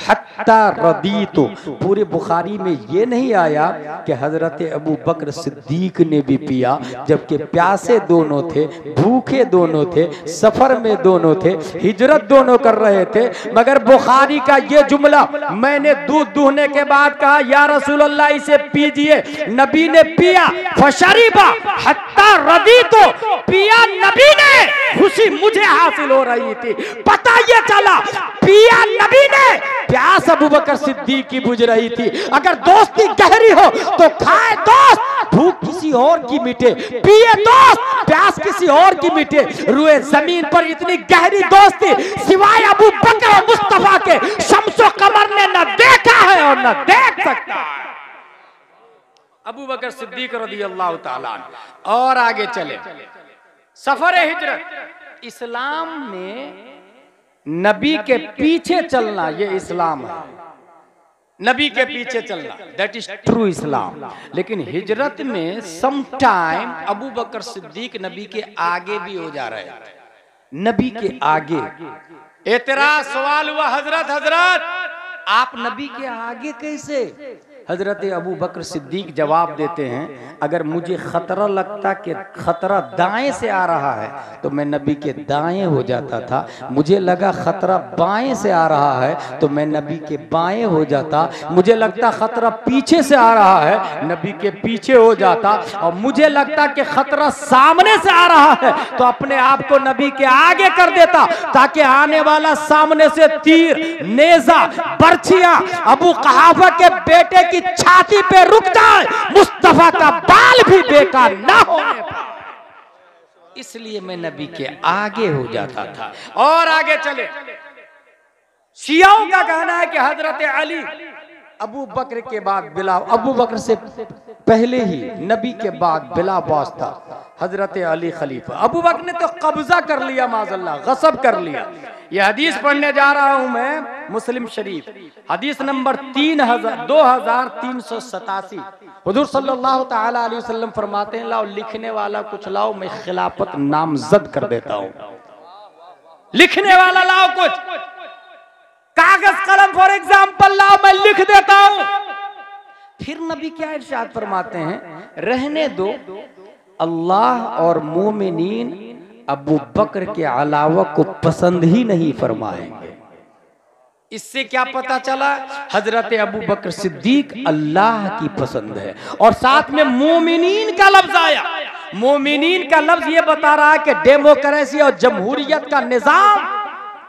[SPEAKER 1] हत्ता रदीतु। पूरे बुखारी में ये नहीं आया कि हजरत अबू बकर सिद्दीक ने भी पिया, जबकि प्यासे दोनों थे, भूखे दोनों थे, सफर में दोनों थे, हिजरत दोनों कर रहे थे। मगर बुखारी का ये जुमला, मैंने दूध दूहने के बाद कहा या रसूलल्लाह इसे पीजिए, नबी ने पिया, फशरीबा हत्ता रदीतु, पिया नबी ने, खुशी मुझे हासिल हो रही थी। पता ये चला पिया नबी ने, प्यास अबू बकर सिद्दीक की बुझ रही थी। अगर दोस्ती गहरी हो तो खाए दोस्त, भूख किसी और की मिटे, पिए दोस्त, प्यास किसी और की मिटे। रुए जमीन पर इतनी गहरी दोस्ती सिवाय अबू बकर और मुस्तफा के शम्सो कमर ने न देखा है और न देख सकता है। अबू बकर सिद्दीक रज़ियल्लाहु ताला अन्हु। और आगे चले, सफर हिजरत। इस्लाम में नबी के पीछे चलना ये इस्लाम है, नबी के पीछे चलना, दैट इज ट्रू इस्लाम। लेकिन हिजरत में सम टाइम अबू बकर सिद्दीक नबी के आगे भी हो जा रहे थे, नबी के आगे। एतराज सवाल हुआ, हजरत आप नबी के आगे कैसे? हजरत अबू बकर सिद्दीक जवाब देते हैं, अगर मुझे खतरा लगता कि खतरा दाएं से आ रहा है तो मैं नबी के दाएं हो जाता था, मुझे लगा खतरा बाएं से आ रहा है तो मैं नबी के बाएं हो जाता, मुझे लगता खतरा पीछे से आ रहा है नबी के पीछे हो जाता, और मुझे लगता कि खतरा सामने से आ रहा है तो अपने आप को नबी के आगे कर देता, ताकि आने वाला सामने से तीर, नेजा, बर्छियां अबू कहाफा के बेटे की छाती पे रुक जाए, मुस्तफा का बाल भी बेकार ना होने पाए। इसलिए मैं नबी के आगे हो जाता था। और आगे चले, शियाओं का कहना है कि हजरत अली अबू बकर के बाद बिला, अबू बकर से पहले ही नबी के बाद बिला वास्ता हजरत अली खलीफा। अबू बकर ने तो कब्जा कर लिया, माज़अल्लाह गसब कर लिया। ये हदीस पढ़ने जा रहा हूं मैं, मुस्लिम शरीफ हदीस नंबर 2387। हुजूर सल्लल्लाहु तआला अलैहि वसल्लम फरमाते हैं, लाओ लिखने वाला कुछ लाओ, मैं खिलाफत नामजद कर देता हूं। लिखने वाला लाओ, कुछ कागज कलम फॉर एग्जाम्पल लाओ, मैं लिख देता हूं। फिर नबी क्या इरशाद फरमाते हैं, रहने दो, अल्लाह और मोमिनीन अबू बकर के अलावा को पसंद ही नहीं फरमाएंगे। इससे क्या पता चला, हजरत अबू बकर सिद्दीक अल्लाह की पसंद है। और साथ में मोमिनीन का लफ्ज आया। मोमिनीन का लफ्ज ये बता रहा है कि डेमोक्रेसी और जमहूरियत का निजाम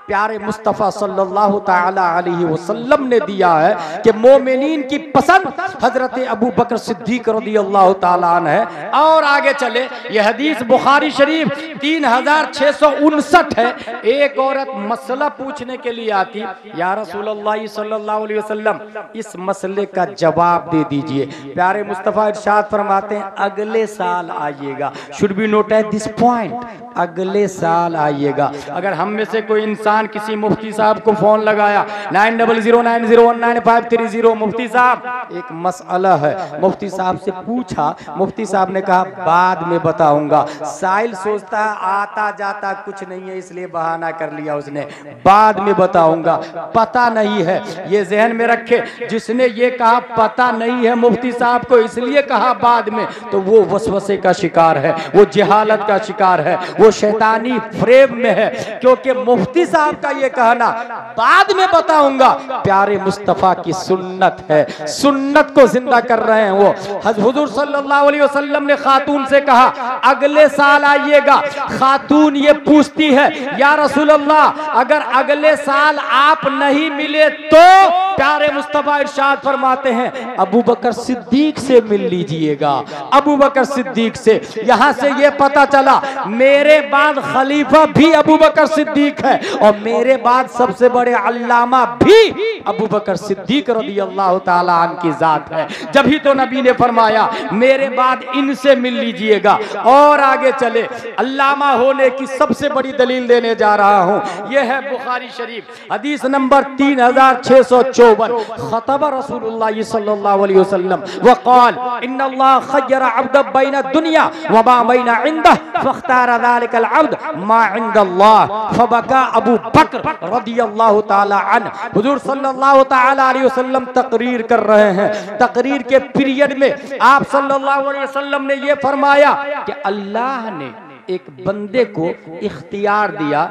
[SPEAKER 1] प्यारे मुस्तफ़ा सल्लल्लाहु ताला अलैहि वसल्लम ने दिया है कि मोमिनीन की पसंद हजरत अबू बकर सिद्दीक रज़ियल्लाहु ताला अन्हु है। और आगे चले, यह हदीस बुखारी शरीफ 3659 है। एक औरत मसला पूछने के लिए आती, या रसूलल्लाह सल्लल्लाहु अलैहि वसल्लम इस मसले का जवाब दे दीजिए। प्यारे मुस्तफ़ा इरशाद फरमाते हैं, अगले साल आइएगा। Should be noted this point, अगले साल आइएगा। अगर हम में से कोई इंसान किसी मुफ्ती साहब को फोन लगाया 9009019530, मुफ्ती साहब एक मसला है, मुफ्ती साहब से पूछा, मुफ्ती साहब ने कहा बाद में बताऊंगा। साइल सोचता है आता जाता कुछ नहीं है, इसलिए बहाना कर लिया उसने, बाद में बताऊंगा। पता नहीं है, ये जहन में रखे, जिसने ये कहा पता नहीं है मुफ्ती साहब को इसलिए कहा बाद में, तो वो वसवसे का शिकार है, वो जहालत का शिकार है, वो शैतानी फ्रेम में है। क्योंकि मुफ्ती साहब का ये कहना बाद में बताऊंगा प्यारे मुस्तफा की सुन्नत है, सुन्नत को जिंदा कर रहे हैं वो। हुजूर सल्लल्लाहु अलैहि वसल्लम ने खातून से कहा अगले साल आइएगा। खातून ये पूछती है, या रसूल अल्लाह अगर अगले साल आप नहीं मिले तो? प्यारे मुस्तफा इरशाद फरमाते हैं, अबू बकर सिद्दीक से मिल लीजिएगा, अबू बकर सिद्दीक से। यहां से ये पता चला मेरे बाद खलीफा भी अबू बकर सिद्दीक है और मेरे बाद सबसे बड़े अल्लामा भी अबू बकर सिद्दीक रज़ियल्लाहु ताला अन्हु की जात है। जब ही तो नबी ने फरमाया मेरे बाद इनसे मिल लीजिएगा। और आगे चले, अल्लामा होने की सबसे बड़ी दलील देने जा रहा हूं। यह है बुखारी शरीफ हदीस नंबर 3654। खतब रसूलुल्लाह सल्लल्लाहु अलैहि वसल्लम वक़ाल इन्नल्लाह खय्यरा अब्द बैन दुनिया व मा बैन इंदह फख्तार ज़ालिकल अब्द मा इंदल्लाह फबका अबू बकर रज़ियल्लाहु ताला अन्हु। हुजूर सल्लल्लाहु ताला अलैहि वसल्लम तकरीर कर रहे हैं। तकरीर के पीरियड में आप सल्लल्लाहु अलैहि वसल्लम ने यह फरमाया कि अल्लाह ने एक बंदे को इख्तियार दिया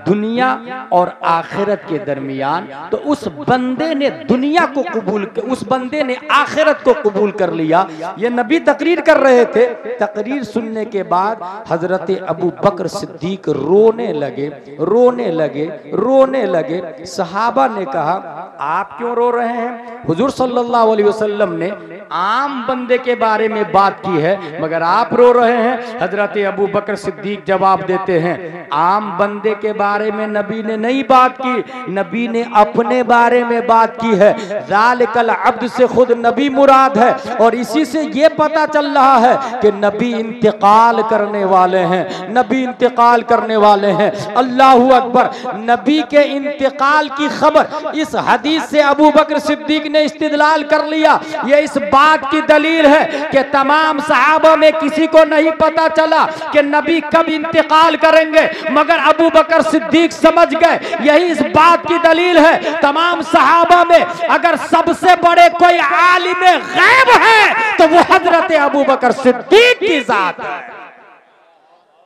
[SPEAKER 1] दुनिया और आखिरत के दरमियान, तो उस बंदे ने दुनिया को कबूल, उस बंदे ने आखिरत को कबूल कर लिया। ये नबी तकरीर कर रहे थे। तकरीर सुनने के बाद हजरत अबू बकर सिद्दीक रोने लगे, रोने लगे, रोने लगे। सहाबा ने कहा आप क्यों रो रहे हैं? हुजूर सल्लल्लाहु अलैहि वसल्लम ने आम बंदे के बारे में बात की है, मगर आप रो रहे हैं। हजरत अबू बकर सिद्दीक जवाब देते हैं, आम बंदे के बारे में नबी ने नहीं बात की, नबी ने अपने बारे में बात की है। ज़ालिकल अब्द से खुद नबी मुराद है। और इसी से ये पता चल रहा है कि नबी इंतकाल करने वाले हैं, नबी इंतकाल करने वाले हैं। अल्लाहू अकबर। नबी के इंतकाल की खबर इस हदीस से अबू बकर सिद्दीक ने इस्तिदलाल कर लिया। ये इस बात की दलील है कि तमाम सहाबा में किसी को नहीं पता चला कि नबी कब इंतकाल करेंगे, मगर अबू बकर सिद्दीक समझ गए। यही इस बात की दलील है, तमाम सहाबा में अगर सबसे बड़े कोई आलिम गैब है तो वो हजरत अबू बकर सिद्दीक की जात है।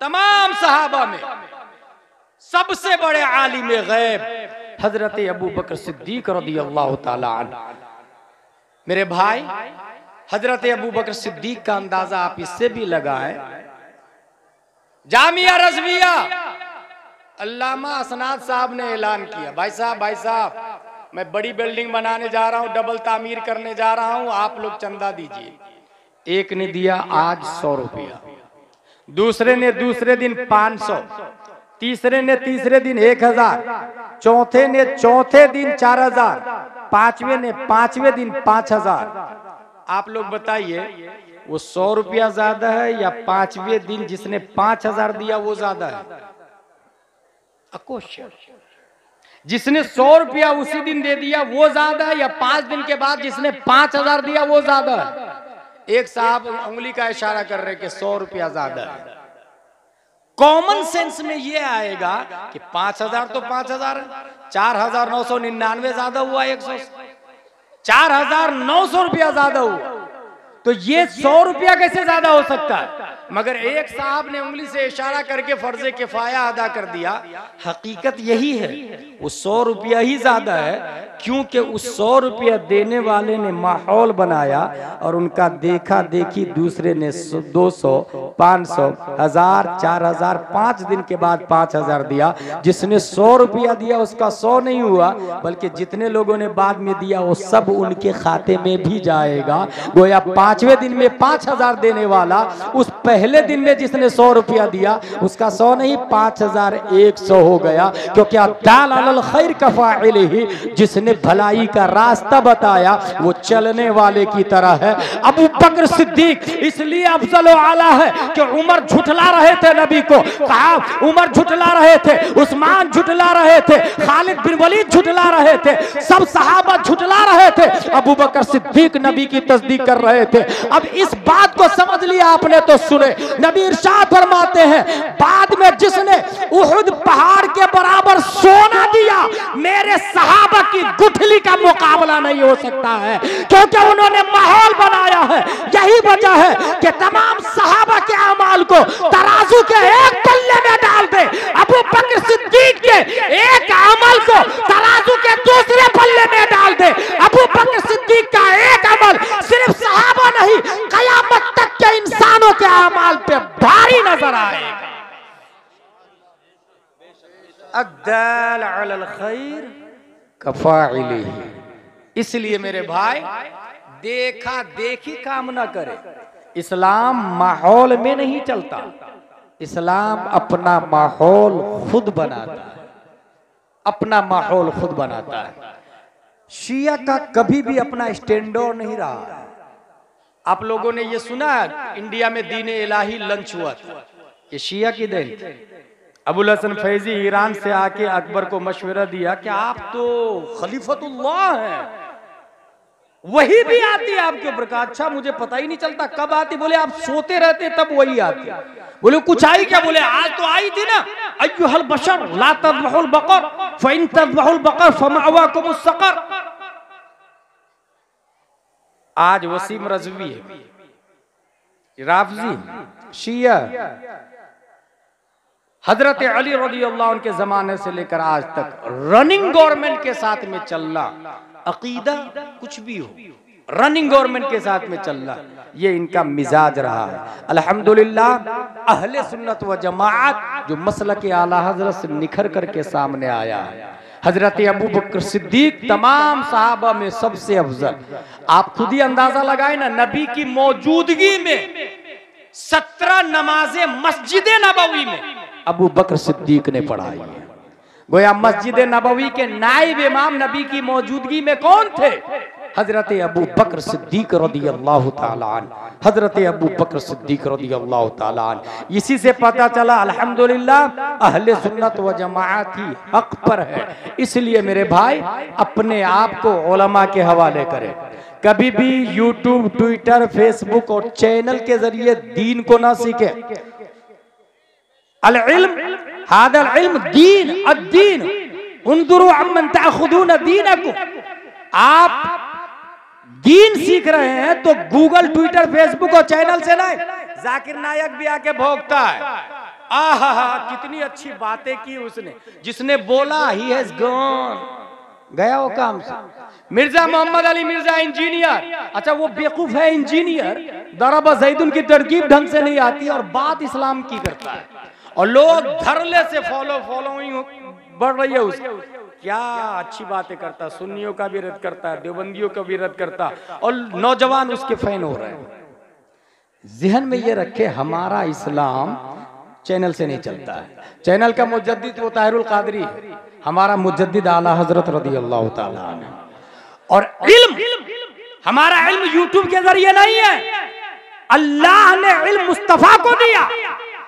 [SPEAKER 1] तमाम सहाबा में सबसे बड़े आलिम गैब हजरत अबू बकर सिद्दीक रज़ियल्लाहु ताला अन्हु। मेरे भाई, हजरत अबू बकर सिद्दीक का अंदाजा आप इससे भी लगाएं, जामिया रज़विया अल्लामा असनाद साहब ने ऐलान किया, भाई साहब मैं बड़ी बिल्डिंग बनाने जा रहा हूं, डबल तामीर करने जा रहा हूं, आप लोग चंदा दीजिए। एक ने दिया आज 100 रुपया, दूसरे ने दूसरे दिन 500, तीसरे ने तीसरे दिन 1000, चौथे ने चौथे दिन 4000, पांचवें ने पांचवें दिन 5000। आप लोग बताइए वो 100 रुपया ज्यादा है या पांचवें दिन जिसने 5000 दिया वो ज्यादा है? क्वेश्चन। जिसने 100 रुपया उसी दिन दे दिया वो ज्यादा है या 5 दिन के बाद जिसने 5000 दिया वो ज्यादा है? एक साहब उंगली का इशारा कर रहे कि 100 रुपया ज्यादा है। कॉमन सेंस में ये आएगा कि 5000 तो 5000 है, 4999 ज्यादा हुआ 100, 4900 रुपया ज्यादा हुआ, तो ये 100 रुपया कैसे ज्यादा हो सकता है? मगर एक साहब ने उंगली से इशारा करके फर्ज किफाया अदा कर दिया। हकीकत यही है, वो 100 रुपया ही ज्यादा है क्योंकि उस 100 रुपया देने वाले ने माहौल बनाया और उनका देखा देखी दूसरे ने 200, 500, 1000, 4000, 5 दिन के बाद 5000 दिया। जिसने 100 रुपया दिया उसका 100 नहीं हुआ, बल्कि जितने लोगों ने बाद में दिया वो सब उनके खाते में भी जाएगा। गोया 5वें दिन में 5000 देने वाला उस पहले दिन में जिसने 100 रुपया दिया उसका 100 नहीं 5100 हो गया, क्योंकि अद्दाल अलल खैर कफाइलिही, जिसने भलाई का रास्ता बताया वो चलने वाले की तरह है। अबू बकर सिद्दीक इसलिए अफजल आला है कि उमर झुठला रहे थे नबी को, कहा उमर झुठला रहे थे, उस्मान झुठला रहे थे, खालिद बिन वलीद झुठला रहे थे, सब सहाबा झुठला रहे थे, अबू बकर सिद्दीक नबी की तस्दीक कर रहे थे। अब इस बात को समझ लिया आपने तो सुने, नबी इरशाद फरमाते हैं बाद में जिसने उहुद पहाड़ के बराबर सोना दिया मेरे सहाबा की गुठली का मुकाबला नहीं हो सकता है, क्योंकि उन्होंने माहौल बनाया है। यही वजह है कि तमाम सहाबा के अमाल को तराजू के एक पल्ले में डाल दे, अबू बकर सिद्दीक के एक अमल को तराजू के दूसरे पल्ले में डाल दे। अबू बकर सिद्दीक का एक अमल सिर्फ सहाबा नहीं कयामत तक के इंसानों के अमाल पे भारी नजर आएगा। अद्दाल अलल खैर कफाइलिही। इसलिए मेरे भाई देखा देखी काम ना करे। इस्लाम माहौल में नहीं चलता, इस्लाम अपना माहौल खुद बनाता है, अपना माहौल खुद बनाता है। शिया का कभी भी अपना स्टैंडर्ड नहीं रहा। आप लोगों ने ये सुना इंडिया में दीन इलाही लंच हुआ था, ये शिया की देन। अबुल हसन फैजी ईरान से आके अकबर को मशवरा दिया कि आप तो खलीफतुल्लाह हैं, वही भी आती है आपके ऊपर। कहा अच्छा मुझे पता ही नहीं चलता कब आती। बोले आप सोते रहते तब वही आती। बोले कुछ आई क्या? बोले आज तो आई थी ना, अय्युहल बशर ला तज़बहुल बकर फइन तज़बहुल बकर फमअवाकुमुस सकर। आज वसीम रज़वी है, राफजी, शिया, हजरत अली रज़ियल्लाहु अन्हु के जमाने से लेकर आज तक रनिंग गवर्नमेंट के साथ में चलना, अकीदा कुछ भी हो रनिंग गवर्नमेंट के साथ में चलना, ये इनका मिजाज रहा है। अल्हम्दुलिल्लाह अहले सुन्नत व जमाअत जो मसलक आला हजरत से निखर करके सामने आया है। हजरत अबू बकर सिद्दीक तमाम सहाबा में सबसे अफजल। आप खुद ही अंदाजा लगाए ना, नबी की मौजूदगी में 17 नमाजें मस्जिद नबवी में अबू बकर सिद्दीक ने पढ़ाई है। गोया मस्जिद नबवी के नाइब इमाम नबी की मौजूदगी में कौन थे? हजरत अबू बकर सिद्दीक रज़ियल्लाहु ताला अन्हु। हजरत अबू बकर सिद्दीक रज़ियल्लाहु ताला अन्हु। इसी से पता चला अल्हम्दुलिल्लाह अहले सुन्नत व जमाअत ही हक पर है। इसलिए मेरे भाई अपने आप को उलमा के हवाले करें। कभी भी यूट्यूब, ट्विटर, फेसबुक और चैनल के जरिए दीन को ना सीखे। अल इल्म हादल इल्म दीन अद्दीन उन्जुरू अम्मन ताखुदून दीनकुम। आप दीन सीख रहे हैं तो गूगल, ट्विटर, फेसबुक और चैनल से नहीं। जाकिर नायक भी आके भोगता है, आहा कितनी अच्छी बातें की उसने, जिसने बोला ही हैज गॉन, गया वो काम से। मिर्जा मोहम्मद अली मिर्जा इंजीनियर, अच्छा वो बेवकूफ है इंजीनियर, दरबा जैदुन की तरकीब ढंग से नहीं आती और बात इस्लाम की करता है, और लोग धरले से फॉलोइंग बढ़ रही है उसकी। क्या अच्छी बातें करता, सुन्नियों का भी रद्द करता है, देवबंदियों का भी रद्द करता, और नौजवान उसके फैन हो रहे हैं। जहन में ये रखे, हमारा इस्लाम चैनल से नहीं चलता है। चैनल का मुजद्दिद वो ताहिरुल कादरी है, हमारा मुजद्दिद आला हजरत रज़ी अल्लाह ताला अन्हु। और इल्म, हमारा इल्म यूट्यूब के जरिए नहीं है, अल्लाह ने इल्म मुस्तफा को दिया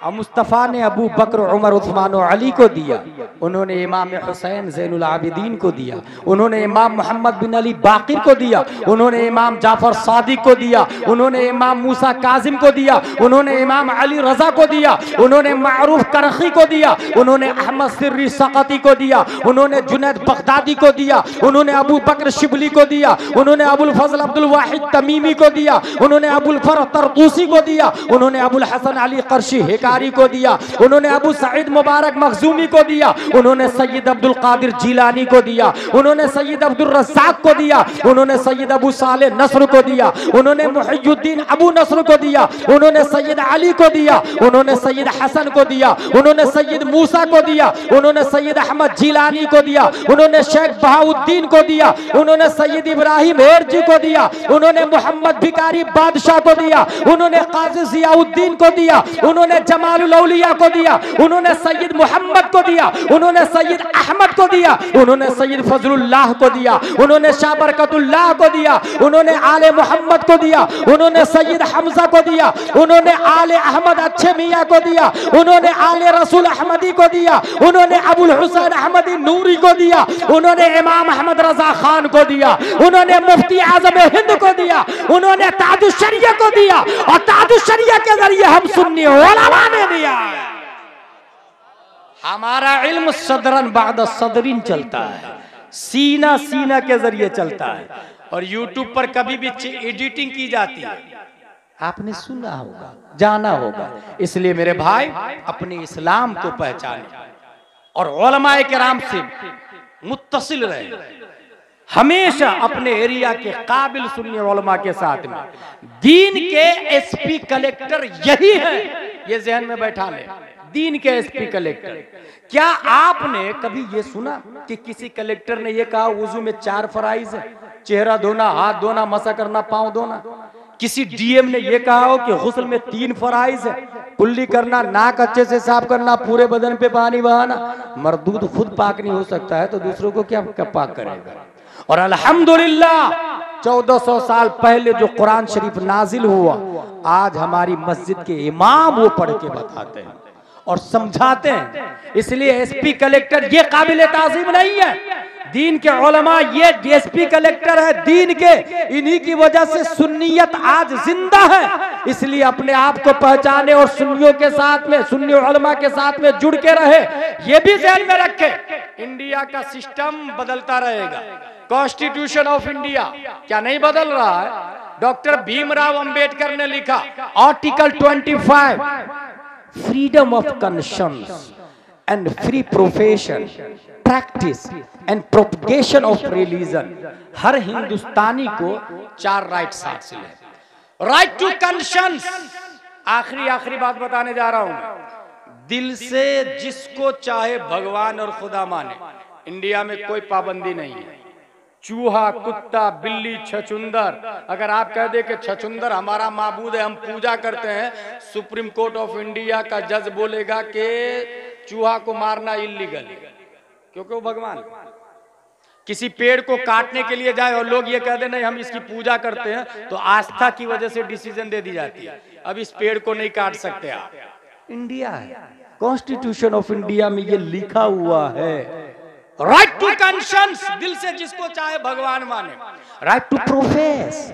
[SPEAKER 1] और मुस्तफ़ा ने अबू बकर, उमर, उस्मान और अली को दिया। उन्होंने इमाम हुसैन ज़ैनुल आबिदीन को दिया, उन्होंने इमाम मोहम्मद बिन अली बाकिर को दिया, उन्होंने इमाम जाफर सादिक को दिया, उन्होंने इमाम मूसा काजिम को दिया, उन्होंने इमाम अली रजा को दिया, उन्होंने मारूफ करखी को दिया, उन्होंने अहमद सिर्री सकती को दिया, उन्होंने जुनैद बगदादी को दिया, उन्होंने अबू बकर शिबली को दिया, उन्होंने अबुल फजल अब्दुल वाहिद तमीमी को दिया, उन्होंने अबुल फरह तरतूसी को दिया, उन्होंने अबुल हसन अली कर्शी को दिया, उन्होंने अबू सईद मुबारक मखजूमी को दिया, उन्होंने सैयद अब्दुल कादिर जिलानी को दिया, उन्होंने सैयद अब्दुल रज़्ज़ाक को दिया, उन्होंने सैयद अबू सालेह नस्र को दिया, उन्होंने मुहियुद्दीन अबू नस्र को दिया, उन्होंने सैयद अली को दिया, उन्होंने सैयद हसन को दिया, उन्होंने सैयद मूसा को दिया, उन्होंने सैयद अहमद जिलानी को दिया, उन्होंने शेख बहाउद्दीन को दिया, उन्होंने सैयद इब्राहिम हेरजी को दिया, उन्होंने मोहम्मद भिकारी बादशाह को दिया, उन्होंने काजी जियाउद्दीन को दिया, उन्होंने जमालुल औलिया को दिया, उन्होंने सैयद मोहम्मद को दिया, उन्होंने सैयद अहमद को दिया, उन्होंने सैयद फजलुल्लाह को दिया, उन्होंने शाह बरकतुल्लाह को दिया, उन्होंने आले मोहम्मद को दिया, उन्होंने सैयद हमजा को दिया, उन्होंने आले अहमद अच्छे मियाँ को दिया, उन्होंने आले रसूल अहमदी को दिया, उन्होंने अबुल हुसैन अहमदी नूरी को दिया, उन्होंने इमाम अहमद रजा खान को दिया, उन्होंने मुफ्ती आजम हिंद को दिया, उन्होंने ताजुश शरिया को दिया, और ताजुश शरिया के जरिए हम सुन्नी उलमा ने दिया। हमारा इल्म सदरन बाद सदरिन चलता है, सीना सीना के जरिए चलता है, और यूट्यूब पर कभी भी एडिटिंग की जाती है, आपने सुना होगा, जाना होगा। इसलिए मेरे भाई अपने इस्लाम को पहचाने और उलमाए किराम से मुत्तसिल रहे, हमेशा अपने एरिया के काबिल सुन्नी उलमा के साथ में। दीन के एसपी कलेक्टर यही है, ये जहन में बैठा ले, दीन के एसपी कलेक्टर। क्या आपने कभी ये सुना कि किसी कलेक्टर ने ये कहा वुजू में 4 फराइज है, चेहरा धोना, हाथ धोना, मसा करना, पांव धोना? किसी डीएम ने ये कहा हो कि गुस्ल में 3 फराइज है, कुल्ली करना, नाक अच्छे से साफ करना, पूरे बदन पे पानी बहाना? मर्दूद खुद पाक नहीं हो सकता है तो दूसरों को क्या पाक करेगा? और अल्हम्दुलिल्लाह 1400 साल पहले जो कुरान शरीफ नाजिल हुआ, आज हमारी मस्जिद के इमाम वो पढ़ के बताते हैं और समझाते हैं। इसलिए एसपी कलेक्टर ये काबिल ताज़ीम नहीं है, दीन के उलमा ये एसपी कलेक्टर है दीन के, इन्हीं की वजह से सुन्नियत आज जिंदा है। इसलिए अपने आप को पहचाने और सुन्नियों के साथ में, सुन्नी उलमा के साथ में जुड़ के रहे, ये भी ध्यान में रखे। इंडिया का सिस्टम बदलता रहेगा, कॉन्स्टिट्यूशन ऑफ इंडिया क्या नहीं बदल रहा है? डॉक्टर भीमराव अंबेडकर ने लिखा article 25, freedom of conscience and free profession, practice and propagation of religion. हर हिंदुस्तानी को 4 राइट्स हासिल है। राइट टू कॉन्शियंस, आखिरी बात बताने जा रहा हूं, दिल से जिसको चाहे भगवान और खुदा माने, इंडिया में कोई पाबंदी नहीं है। चूहा, कुत्ता, बिल्ली, छछुंदर, अगर आप कह दे कि छछुंदर हमारा माबूद है, हम पूजा करते हैं, सुप्रीम कोर्ट ऑफ इंडिया का जज बोलेगा कि चूहा को मारना इल्लीगल, क्योंकि वो भगवान। किसी पेड़ को काटने के लिए जाए और लोग ये कह दे नहीं हम इसकी पूजा करते हैं, तो आस्था की वजह से डिसीजन दे दी जाती है, अब इस पेड़ को नहीं काट सकते आप। इंडिया है, कॉन्स्टिट्यूशन ऑफ इंडिया में ये लिखा हुआ है, राइट टू कॉन्शियंस, दिल से जिसको चाहे भगवान माने। राइट टू प्रोफेस,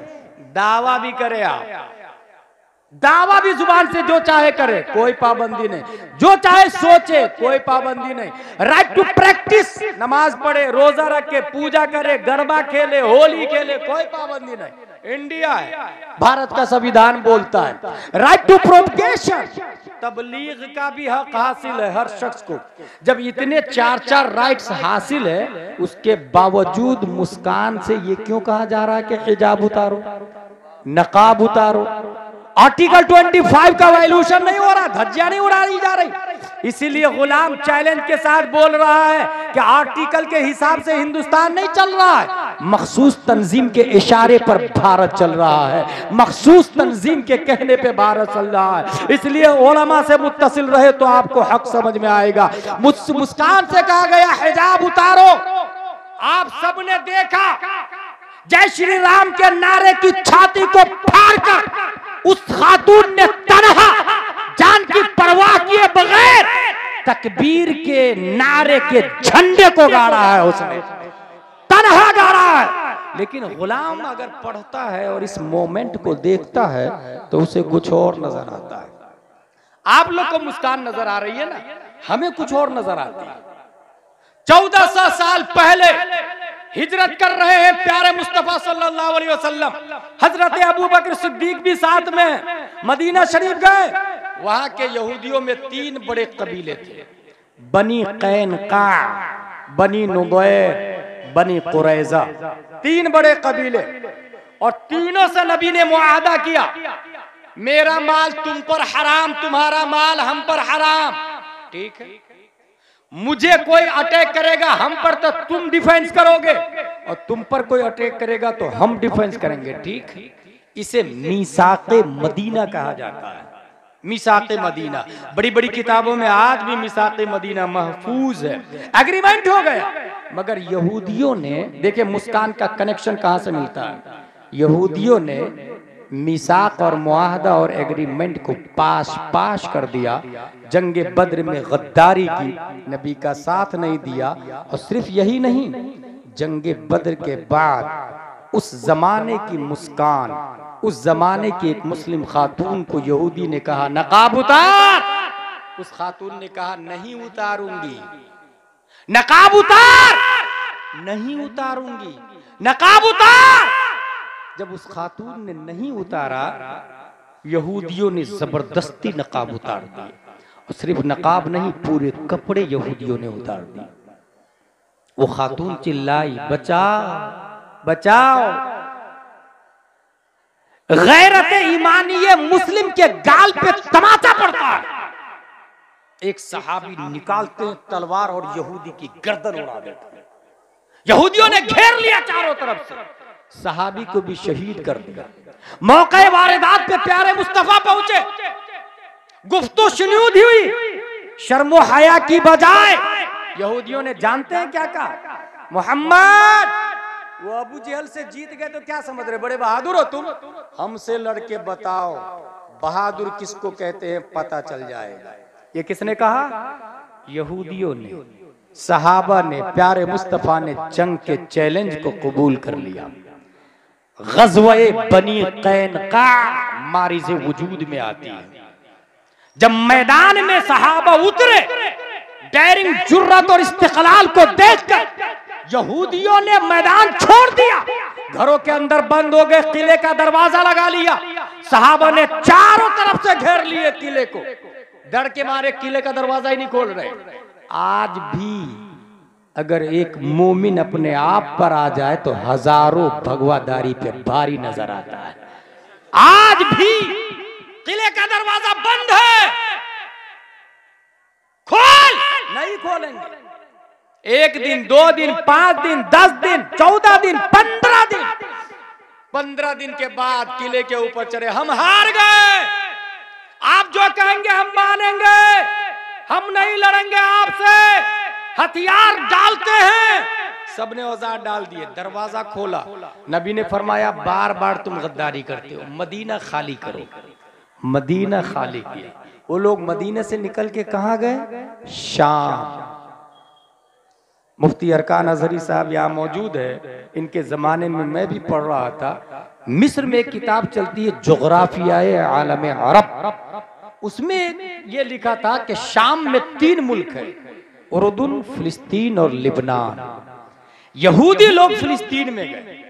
[SPEAKER 1] दावा भी करे आप, दावा भी जुबान से जो चाहे करे, कोई पाबंदी नहीं, जो चाहे सोचे, कोई पाबंदी नहीं। राइट टू प्रैक्टिस, नमाज पढ़े, रोजा रखे, पूजा करे, गरबा खेले, होली खेले, कोई पाबंदी नहीं। इंडिया है, भारत का संविधान बोलता है। राइट टू प्रोपगेशन, तबलीग का भी हक हासिल है हर शख्स को। जब इतने 4 राइट्स हासिल है, उसके बावजूद मुस्कान से ये क्यों कहा जा रहा है कि हिजाब उतारो, नकाब उतारो? आर्टिकल 25 का वायलेशन नहीं हो रहा, धज्जियां नहीं उड़ाई जा रही। इसीलिए गुलाम चैलेंज के साथ बोल रहा है कि आर्टिकल के हिसाब से हिंदुस्तान नहीं चल रहा है, मखसूस तंजीम के इशारे पर भारत चल रहा है, मखसूस तंजीम के कहने पे भारत चल रहा है। इसलिए उलमा से मुत्तसिल रहे तो आपको हक समझ में आएगा। मुस्कान से कहा गया हिजाब उतारो, आप सबने देखा जय श्री राम के नारे की छाती को फाड़कर उस खातून ने तन्हा जान की परवाह किए बगैर तकबीर के नारे के झंडे को गाड़ा है, उसने तन्हा गाड़ा है। लेकिन गुलाम अगर पढ़ता है और इस मोमेंट को देखता है तो उसे कुछ और नजर आता है। आप लोग को मुस्कान नजर आ रही है ना, हमें कुछ और नजर आता है। 1400 साल पहले हिजरत कर रहे हैं प्यारे मुस्तफा सल्लल्लाहु अलैहि वसल्लम। हजरत अबू बकर सिद्दीक भी साथ में मदीना शरीफ गए। वहां के यहूदियों में 3 बड़े कबीले थे, बनी कैनका, बनी नुदैर, बनी कुरैजा, 3 बड़े कबीले। और तीनों से नबी ने मुआहदा किया, मेरा माल तुम पर हराम, तुम्हारा माल हम पर हराम, ठीक है। मुझे कोई अटैक करेगा हम पर तो तुम डिफेंस करोगे, और तुम पर कोई अटैक करेगा तो हम डिफेंस करेंगे, ठीक। इसे मीसाक़े मदीना कहा जाता है। मीसाक़े मदीना, बड़ी बड़ी किताबों में आज भी मीसाक़े मदीना महफूज है। एग्रीमेंट हो गया, मगर यहूदियों ने, देखिए मुस्कान का कनेक्शन कहां से मिलता है, यहूदियों ने मीसाक और मुआहदा और एग्रीमेंट को पाश कर दिया। जंगे बद्र में गद्दारी की, नबी का साथ नहीं दिया। और सिर्फ यही नहीं, जंगे बद्र के बाद उस जमाने की मुस्कान, उस जमाने की एक मुस्लिम खातून को यहूदी ने कहा नकाब उतार। उस खातून ने कहा नहीं उतारूंगी, नकाब उतार, नहीं उतारूंगी, नकाब उतार। जब उस खातून ने नहीं उतारा, यहूदियों ने जबरदस्ती नकाब उतार दिया। और सिर्फ नकाब नहीं, पूरे कपड़े यहूदियों ने उतार दिए। वो खातून चिल्लाई बचाओ बचाओ। गैरत ईमानी मुस्लिम के गाल पे तमाचा पड़ता है। एक सहाबी निकालते हैं तलवार और यहूदी की गर्दन उड़ा देते हैं। यहूदियों ने घेर लिया चारों तरफ से, सहाबी को भी शहीद कर दिया। मौके वारदात पे प्यारे मुस्तफा पहुंचे, गुफ्तगू शुनूद हुई, शर्मो हया की बजाय यहूदियों ने जानते हैं क्या कहा, मोहम्मद, वो अबू जहल से जीत गए तो क्या समझ रहे, बड़े बहादुर हो तुम, हमसे लड़के बताओ बहादुर किसको कहते हैं पता चल जाएगा। ये किसने कहा, यहूदियों ने। सहाबा ने, प्यारे मुस्तफा ने जंग के चैलेंज को कबूल कर लिया। ग़ज़वे बनी कैनका मारिज़े वजूद में आती है। जब मैदान में सहाबा उतरे, डेयरिंग, जुर्रत और इस्तिक़लाल को देखकर यहूदियों ने मैदान छोड़ दिया, घरों के अंदर बंद हो गए, किले का दरवाजा लगा लिया। सहाबा ने चारों तरफ से घेर लिए किले को, डर के मारे किले का दरवाजा ही नहीं खोल रहे। आज भी अगर एक मोमिन अपने आप पर आ जाए तो हजारों भगवादारी पे भारी नजर आता है। आज भी किले का दरवाजा बंद है, खोल नहीं खोलेंगे। 1 दिन, 2 दिन, 5 दिन, 10 दिन, 14 दिन, 15 दिन, 15 दिन के बाद किले के ऊपर चढ़े, हम हार गए, आप जो कहेंगे हम मानेंगे, हम नहीं लड़ेंगे आपसे, हथियार डालते हैं। सबने औजार डाल दिए, दरवाजा खोला। नबी ने फरमाया बार बार तुम गद्दारी करते हो, मदीना खाली करो। मदीना खाली किया। वो लोग मदीने से निकल के कहां गए, शाम। मुफ्ती अरकान अजहरी साहब यहाँ मौजूद है, इनके जमाने में मैं भी पढ़ रहा था। मिस्र में एक किताब चलती है जोग्राफियाए आलम अरब, उसमें ये लिखा था कि शाम में 3 मुल्क है, उर्दुन, फिलिस्तीन और लिबनान। यहूदी लोग फिलिस्तीन में गए,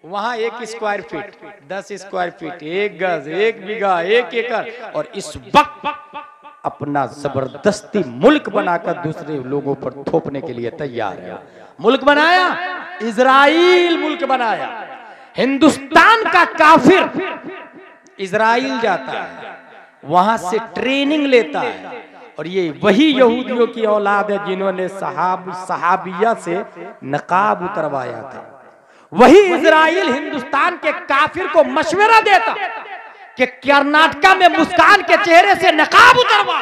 [SPEAKER 1] वहां 1 स्क्वायर फीट, 10 स्क्वायर फीट, 1 गज, 1 बीघा, 1 एकड़, और इस वक्त अपना जबरदस्ती मुल्क बनाकर दूसरे लोगों पर थोपने के लिए तैयार है। मुल्क बनाया, इजराइल मुल्क बनाया। हिंदुस्तान का काफिर इजराइल जाता है, वहां से ट्रेनिंग लेता है, और ये वही यहूदियों की औलाद है जिन्होंने सहाबिया से नकाब उतरवाया था। वही इजराइल हिंदुस्तान के काफिर को मशवरा देता कि कर्नाटका में मुस्कान के चेहरे से नकाब उतरवा।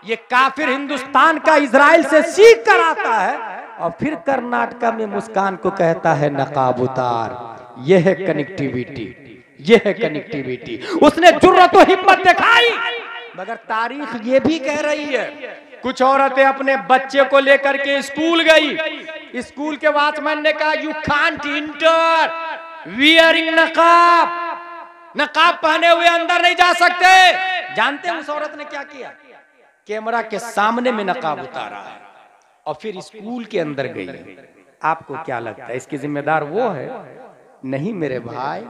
[SPEAKER 1] ये काफिर हिंदुस्तान का इजराइल से सीख कर आता है और फिर कर्नाटका में मुस्कान को कहता है नकाब उतार। यह है कनेक्टिविटी, यह है कनेक्टिविटी। उसने जुर्रत और हिम्मत दिखाई, मगर तारीख ये भी कह रही है कुछ औरतें अपने बच्चे को लेकर के स्कूल गई। स्कूल के वॉचमैन ने कहा यू कांट इंटर वियरिंग नकाब, नकाब पहने हुए अंदर नहीं जा सकते। जानते हैं उस औरत ने क्या किया? कैमरा के सामने में नकाब उतारा है और फिर स्कूल के अंदर गई। आपको क्या लगता है इसके जिम्मेदार वो है? नहीं मेरे भाई,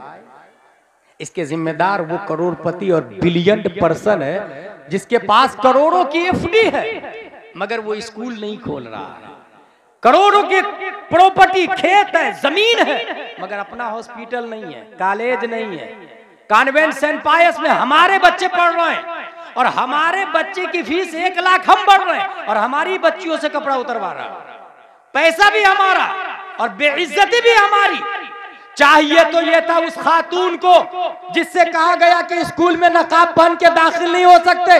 [SPEAKER 1] इसके जिम्मेदार वो करोड़पति और बिलियन पर्सन है जिसके पास करोड़ों की एफडी है, मगर वो स्कूल नहीं खोल रहा है। करोड़ों की प्रॉपर्टी, खेत है, जमीन है, मगर अपना हॉस्पिटल नहीं है, कॉलेज नहीं है। कॉन्वेंट सेंट पायस में हमारे बच्चे पढ़ रहे हैं और हमारे बच्चे की फीस 1 लाख हम भर रहे हैं और हमारी बच्चियों से कपड़ा उतरवा रहा है। पैसा भी हमारा और बेइज्जती भी हमारी। चाहिए तो ये था उस खातून को जिससे कहा गया कि स्कूल में नकाब पहन के दाखिल नहीं हो सकते,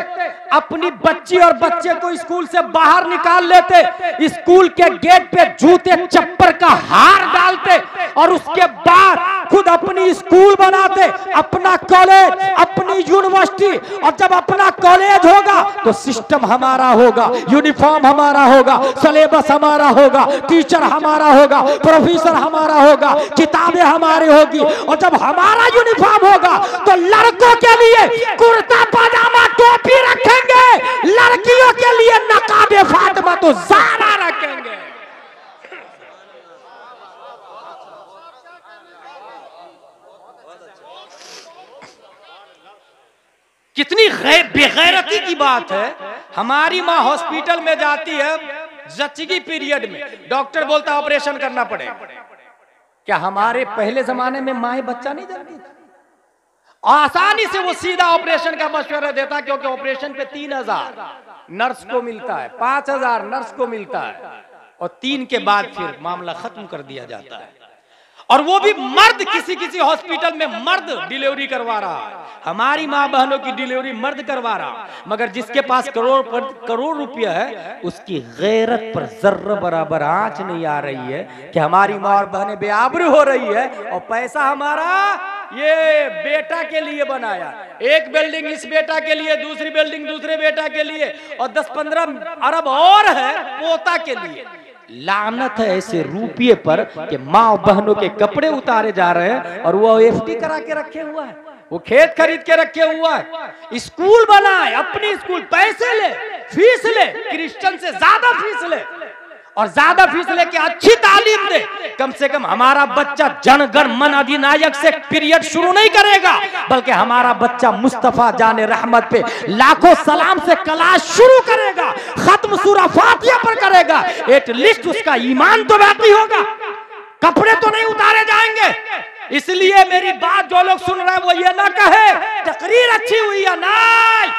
[SPEAKER 1] अपनी बच्ची और बच्चे को स्कूल से बाहर निकाल लेते, स्कूल के गेट पे जूते चप्पल का हार डालते और उसके बाद खुद अपनी स्कूल बनाते, अपना कॉलेज, अपनी यूनिवर्सिटी। और जब अपना कॉलेज होगा तो सिस्टम हमारा होगा, यूनिफॉर्म हमारा होगा, सिलेबस हमारा होगा, टीचर हमारा होगा, प्रोफेसर हमारा होगा, किताबें हमारी होगी। और जब हमारा यूनिफॉर्म होगा तो लड़कों के लिए कुर्ता पजामा टोपी रखेंगे, लड़कियों के लिए नकाबे फातिमा तो ज़ारा रखेंगे। कितनी बेगैरती की बात है। हमारी माँ हॉस्पिटल में जाती है जच्ची पीरियड में, डॉक्टर बोलता है ऑपरेशन करना पड़ेगा। क्या हमारे पहले जमाने में माए बच्चा नहीं जल्दी थी? आसानी से वो सीधा ऑपरेशन का मशवरा देता, क्योंकि ऑपरेशन पे 3000 नर्स को मिलता है, 5000 नर्स को मिलता है और 3 के बाद फिर मामला खत्म कर दिया जाता है। और वो भी मर्द, किसी हॉस्पिटल में मर्द डिलीवरी करवा रहा है। हमारी माँ बहनों की डिलीवरी मर्द करवा रहा, मगर जिसके पास करोड़ रुपया है उसकी गैरत पर जर्रा बराबर आंच नहीं आ रही है कि हमारी माँ और बहनें बेआबरू हो रही है और पैसा हमारा ये बेटा के लिए बनाया। एक बिल्डिंग इस बेटा के लिए, दूसरी बिल्डिंग दूसरे बेटा के लिए और 10-15 अरब और है पोता के लिए। लानत है ऐसे रुपये पर कि माँ बहनों के कपड़े उतारे जा रहे हैं और वो एफडी करा के रखे हुआ है, वो खेत खरीद के रखे हुआ है। स्कूल बनाए, अपनी स्कूल, पैसे ले, फीस ले, क्रिश्चियन से ज्यादा फीस ले और ज्यादा फीस लेके अच्छी तालीम दे। कम से कम हमारा बच्चा जनगण मन अधिनायक से पीरियड शुरू नहीं करेगा, बल्कि हमारा बच्चा मुस्तफा जाने रहमत पे लाखों सलाम से क्लास शुरू करेगा, खत्म सूरा फातिहा पर करेगा। एटलीस्ट उसका ईमान तो बाकी होगा, कपड़े तो नहीं उतारे जाएंगे। इसलिए मेरी बात जो लोग सुन रहे हैं वो ये ना कहे तकरीर अच्छी हुई या नहीं,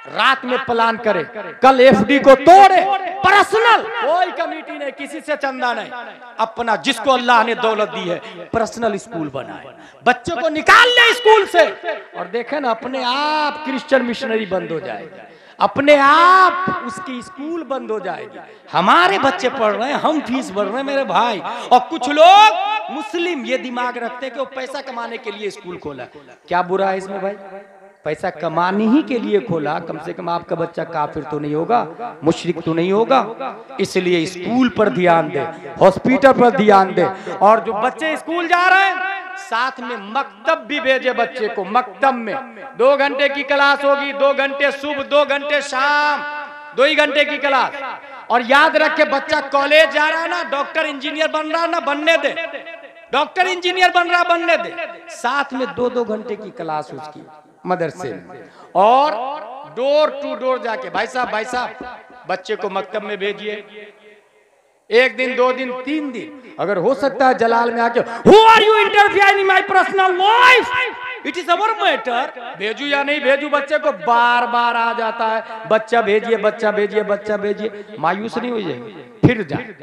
[SPEAKER 1] रात में प्लान करे, कल एफडी को तोड़े, पर्सनल, कोई कमेटी नहीं, किसी से चंदा नहीं, अपना जिसको अल्लाह ने दौलत दी है पर्सनल स्कूल बनाए, बच्चों को निकाल ले स्कूल से और देखे ना अपने आप क्रिश्चियन मिशनरी बंद हो जाएगी, अपने आप उसकी स्कूल बंद हो जाएगी। हमारे बच्चे पढ़ रहे हैं, हम फीस भर रहे हैं मेरे भाई। और कुछ लोग मुस्लिम ये दिमाग रखते हैं कि वो पैसा कमाने के लिए स्कूल खोला। क्या बुरा है इसमें भाई? पैसा कमाने ही के लिए खोला, कम से कम आपका बच्चा काफिर तो नहीं होगा, मुशरिक तो नहीं होगा। इसलिए स्कूल पर ध्यान दे, हॉस्पिटल पर ध्यान दे। और जो बच्चे स्कूल जा रहे हैं साथ में मकतब भी भेजे बच्चे को। मकतब में 2 घंटे की क्लास होगी, 2 घंटे सुबह, 2 घंटे शाम, 2 ही घंटे की क्लास। और याद रखे बच्चा कॉलेज जा रहा है ना, डॉक्टर इंजीनियर बन रहा है ना, बनने दे, डॉक्टर इंजीनियर बन रहा बनने दे। साथ में 2-2 घंटे की क्लास उसकी मदरसे में, और डोर टू डोर जाके भाई साहब बच्चे को मकतब में भेजिए। 1 दिन, 2 दिन, 3 दिन, अगर हो सकता है जलाल में आके Who are you interfering in my personal life? It is our matter. भेजू या नहीं भेजू बच्चे को, बार बार आ जाता है बच्चा भेजिए, बच्चा भेजिए, बच्चा भेजिए। मायूस नहीं हो जाएंगे, फिर जाए।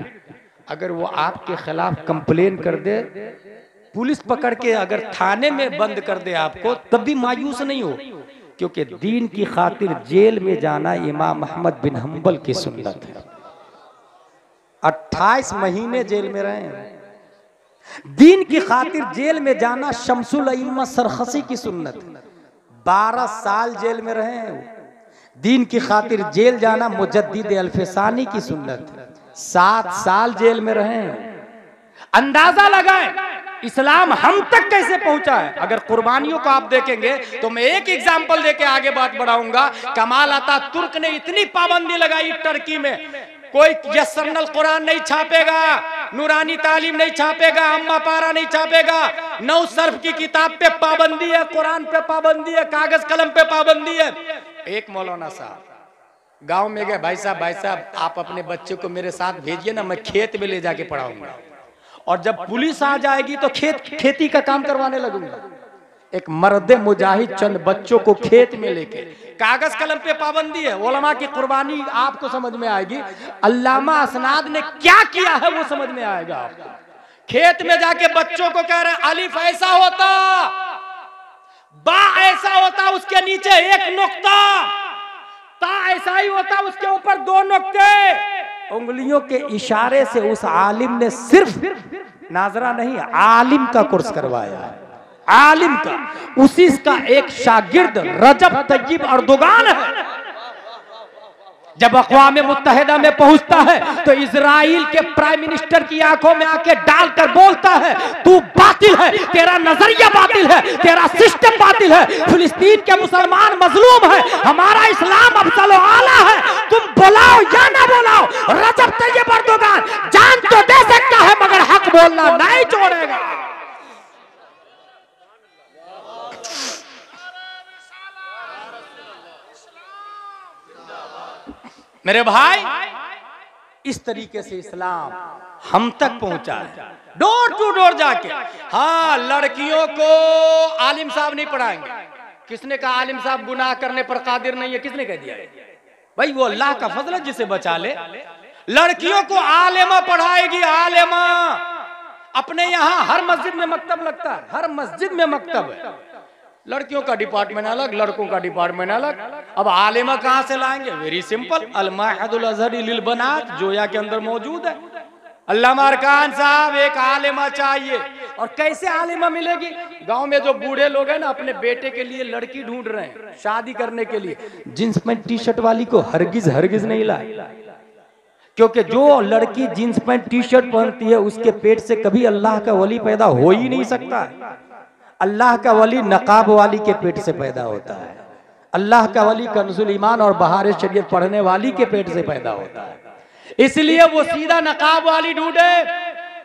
[SPEAKER 1] अगर वो आपके खिलाफ कंप्लेन कर दे, पुलिस पकड़ के अगर थाने में बंद कर दे आपको, तब भी मायूस नहीं हो, क्योंकि दीन की खातिर जेल में जाना इमाम अहमद बिन हंबल की सुन्नत है। 28 महीने जेल में रहे हैं। दीन की खातिर जेल में जाना शमसुल अइम्मा सरखसी की सुन्नत है। 12 साल जेल में रहे हैं। दीन की खातिर जेल जाना मुजद्दिद अल्फसानी की सुन्नत है। 7 साल जेल में रहे हैं। अंदाजा लगाएं इस्लाम हम तक कैसे पहुंचा है। अगर कुर्बानियों को आप देखेंगे तो मैं एक एग्जांपल देके आगे बात बढ़ाऊंगा। कमाल अतातुर्क ने इतनी पाबंदी लगाई टर्की में, कोई यस्सरनल कुरान नहीं छापेगा, नूरानी तालीम नहीं छापेगा, अम्मा पारा नहीं छापेगा, नौ सर्फ की किताब पे पाबंदी है, कुरान पे पाबंदी है, कागज कलम पे पाबंदी है। एक मौलाना साहब गांव में गए, भाई साहब आप अपने बच्चे को मेरे साथ भेजिए ना, मैं खेत में ले जाके पढ़ाऊंगा, और जब पुलिस आ जाएगी तो खेती का काम करवाने लगूंगा। एक मर्द मुजाहिद चंद बच्चों को खेत में लेके, कागज कलम पे पाबंदी है। उलमा की कुर्बानी आपको समझ में आएगी। अल्लामा असनाद ने क्या किया है वो समझ में आएगा आपको। खेत में जाके बच्चों को कह रहे हैं अलिफ ऐसा होता, बा ऐसा होता, उसके नीचे एक नुक्ता, ता ऐसा ही होता, उसके ऊपर 2 नुक्ते। उंगलियों के इशारे से उस आलिम ने सिर्फ नाजरा नहीं, आलिम का कोर्स करवाया है। आलिम का, उसी का एक शागिर्द रजब तय्यब अर्दोगान है। जब अक़वाम मुत्तहिदा में पहुंचता है तो इजराइल के प्राइम मिनिस्टर की आंखों में आके डालकर बोलता है तू बातिल है, तेरा नजरिया बातिल है, तेरा सिस्टम बातिल है, फिलिस्तीन के मुसलमान मजलूम है, हमारा इस्लाम अफजल आला है, तुम बुलाओ या ना बुलाओ, रजब तय्यब अर्दोगान जान तो दे सकता है मगर हक बोलना नहीं छोड़ेगा। मेरे भाई, इस तरीके से इस्लाम हम तक पहुंचा है, डोर टू डोर जाके। हाँ, लड़कियों को आलिम साहब नहीं पढ़ाएंगे। किसने कहा आलिम साहब गुनाह करने पर कादिर नहीं है? किसने कह दिया? भाई वो अल्लाह का फजल है जिसे बचा ले। लड़कियों को आलिमा पढ़ाएगी, आलिमा। अपने यहाँ हर मस्जिद में मकतब लगता है, हर मस्जिद में मकतब है। लड़कियों का डिपार्टमेंट अलग, लड़कों का डिपार्टमेंट अलग। अब आलिमा कहां से लाएंगे? वेरी सिंपल, अल-माहिदुल अज़हरी लिल बनात जोया के अंदर मौजूद है। अल्लामा अरकान साहब एक आलिमा चाहिए। और कैसे आलिमा मिलेगी? गांव में जो बूढ़े लोग हैं ना, अपने बेटे के लिए लड़की ढूंढ रहे हैं शादी करने के लिए, जींस पैंट टी शर्ट वाली को हरगिज नहीं लाए, क्योंकि जो लड़की जींस पैंट टी शर्ट पहनती है उसके पेट से कभी अल्लाह का वली पैदा हो ही नहीं सकता। अल्लाह का वली नकाब वाली के पेट से पैदा होता है। अल्लाह का वली कंजुल ईमान और बहार शरीयत पढ़ने वाली के पेट से पैदा होता है। इसलिए वो सीधा नकाब वाली ढूंढे,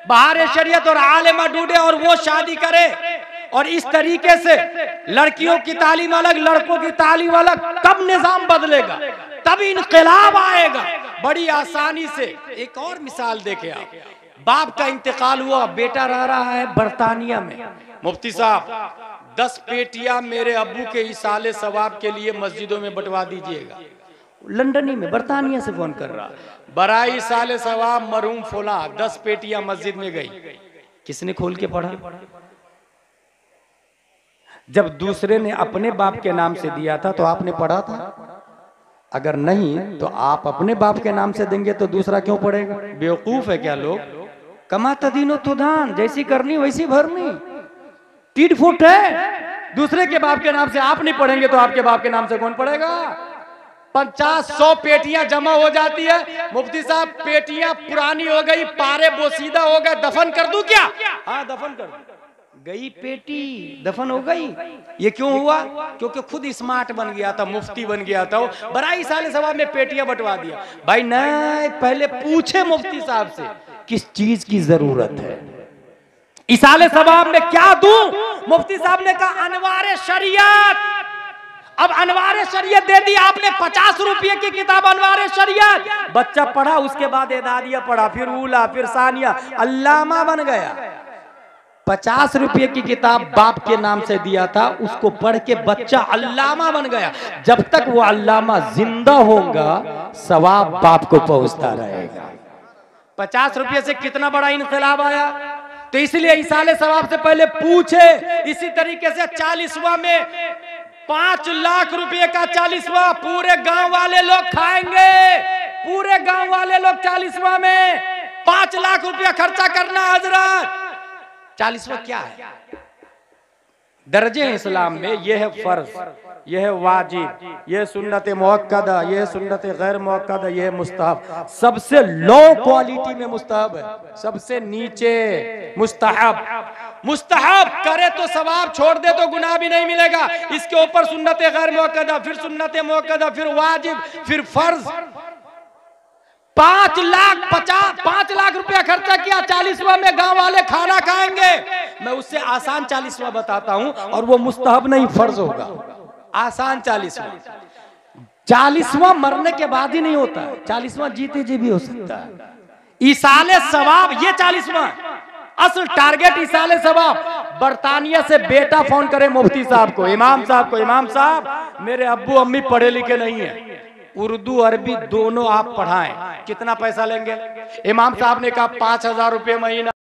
[SPEAKER 1] बहार शरीयत और आलिमा ढूंढे और वो शादी करे। और इस तरीके से लड़कियों की तालीम अलग, लड़कों की तालीम अलग। कब निजाम बदलेगा? तब इनकलाब आएगा बड़ी आसानी से। एक और मिसाल देखे आप, बाप का इंतकाल हुआ, बेटा रह रहा है बरतानिया में। मुफ्ती साहब 10 पेटियां मेरे अब्बू के इसाले सवाब के लिए मस्जिदों में बंटवा दीजिएगा। लंदन ही में, बरतानिया से फोन कर रहा, बराई साले सवाब मरहूम फुला, 10 पेटियां मस्जिद में गई। किसने खोल के पढ़ा? जब दूसरे ने अपने बाप के नाम से दिया था तो आपने पढ़ा था? अगर नहीं तो आप अपने बाप के नाम से देंगे तो दूसरा क्यों पढ़ेगा? बेवकूफ है क्या लोग? कमा तदीनो तुदान, जैसी करनी वैसी भरनी। टीट फुट है। दूसरे के बाप के नाम से आप नहीं पढ़ेंगे तो आपके बाप के नाम से कौन पढ़ेगा? 50-100 पेटियां जमा हो जाती है। मुफ्ती साहब पेटियां पुरानी हो गई, पारे बोसीदा हो गए, दफन कर दूं क्या? हाँ दफन कर गई, पेटी दफन हो गई। ये क्यों हुआ? क्योंकि खुद स्मार्ट बन गया था, मुफ्ती बन गया था। बराई साले सवाब में पेटियां बंटवा दिया। भाई नहीं, पहले पूछे मुफ्ती साहब से किस चीज की जरूरत है, इसाले सवाब में क्या दूं? मुफ्ती साहब ने कहा अनवारे शरीयत। अब अनवारे शरीयत दे दी आपने, 50 रुपये की किताब अनवारे शरीयत। बच्चा पढ़ा, उसके बाद एदादिया पढ़ा, फिर उला, फिर सानिया, अल्लामा बन गया। 50 रुपये की किताब बाप के नाम से दिया था, उसको पढ़ के बच्चा अल्लामा बन गया। जब तक वो अल्लामा जिंदा होगा सवाब बाप को पहुंचता रहेगा। 50 रुपये से कितना बड़ा इनकलाब आया। तो इसलिए इसाले सवाब से पहले पूछे। इसी तरीके से 40वां में 5 लाख रुपए का 40वां पूरे गांव वाले लोग खाएंगे। पूरे गांव वाले लोग 40वां में 5 लाख रुपया खर्चा करना। हजरत 40वां क्या है? दर्जे हैं इस्लाम में। यह है फर्ज, यह है वाजिब, यह है सुन्नत मुअक्कदा, यह है सुन्नत गैर मुअक्कदा, यह है मुस्तहब। सबसे लो क्वालिटी में मुस्तहब है, सबसे नीचे मुस्तहब। मुस्तहब करे तो सवाब, छोड़ दे तो गुनाह भी नहीं मिलेगा। इसके ऊपर सुन्नत गैर मुअक्कदा, फिर सुन्नत मुअक्कदा, फिर वाजिब, फिर फर्ज। 5 लाख रुपया खर्चा किया 40वां में, गांव वाले खाना खाएंगे। मैं उससे आसान 40वां बताता हूं, और वो मुस्तहब नहीं फर्ज होगा। आसान 40वां मरने के बाद ही नहीं होता, 40वां जीते जी भी हो सकता है। इसाले सवाब ये 40वां असल टारगेट। इसाले सवाब। बर्तानिया से बेटा फोन करे मुफ्ती साहब को, इमाम साहब को, इमाम साहब मेरे अब्बू अम्मी पढ़े लिखे नहीं है, उर्दू अरबी दोनों आप पढ़ाएं, कितना पैसा लेंगे? इमाम साहब ने कहा 5000 रुपये महीना।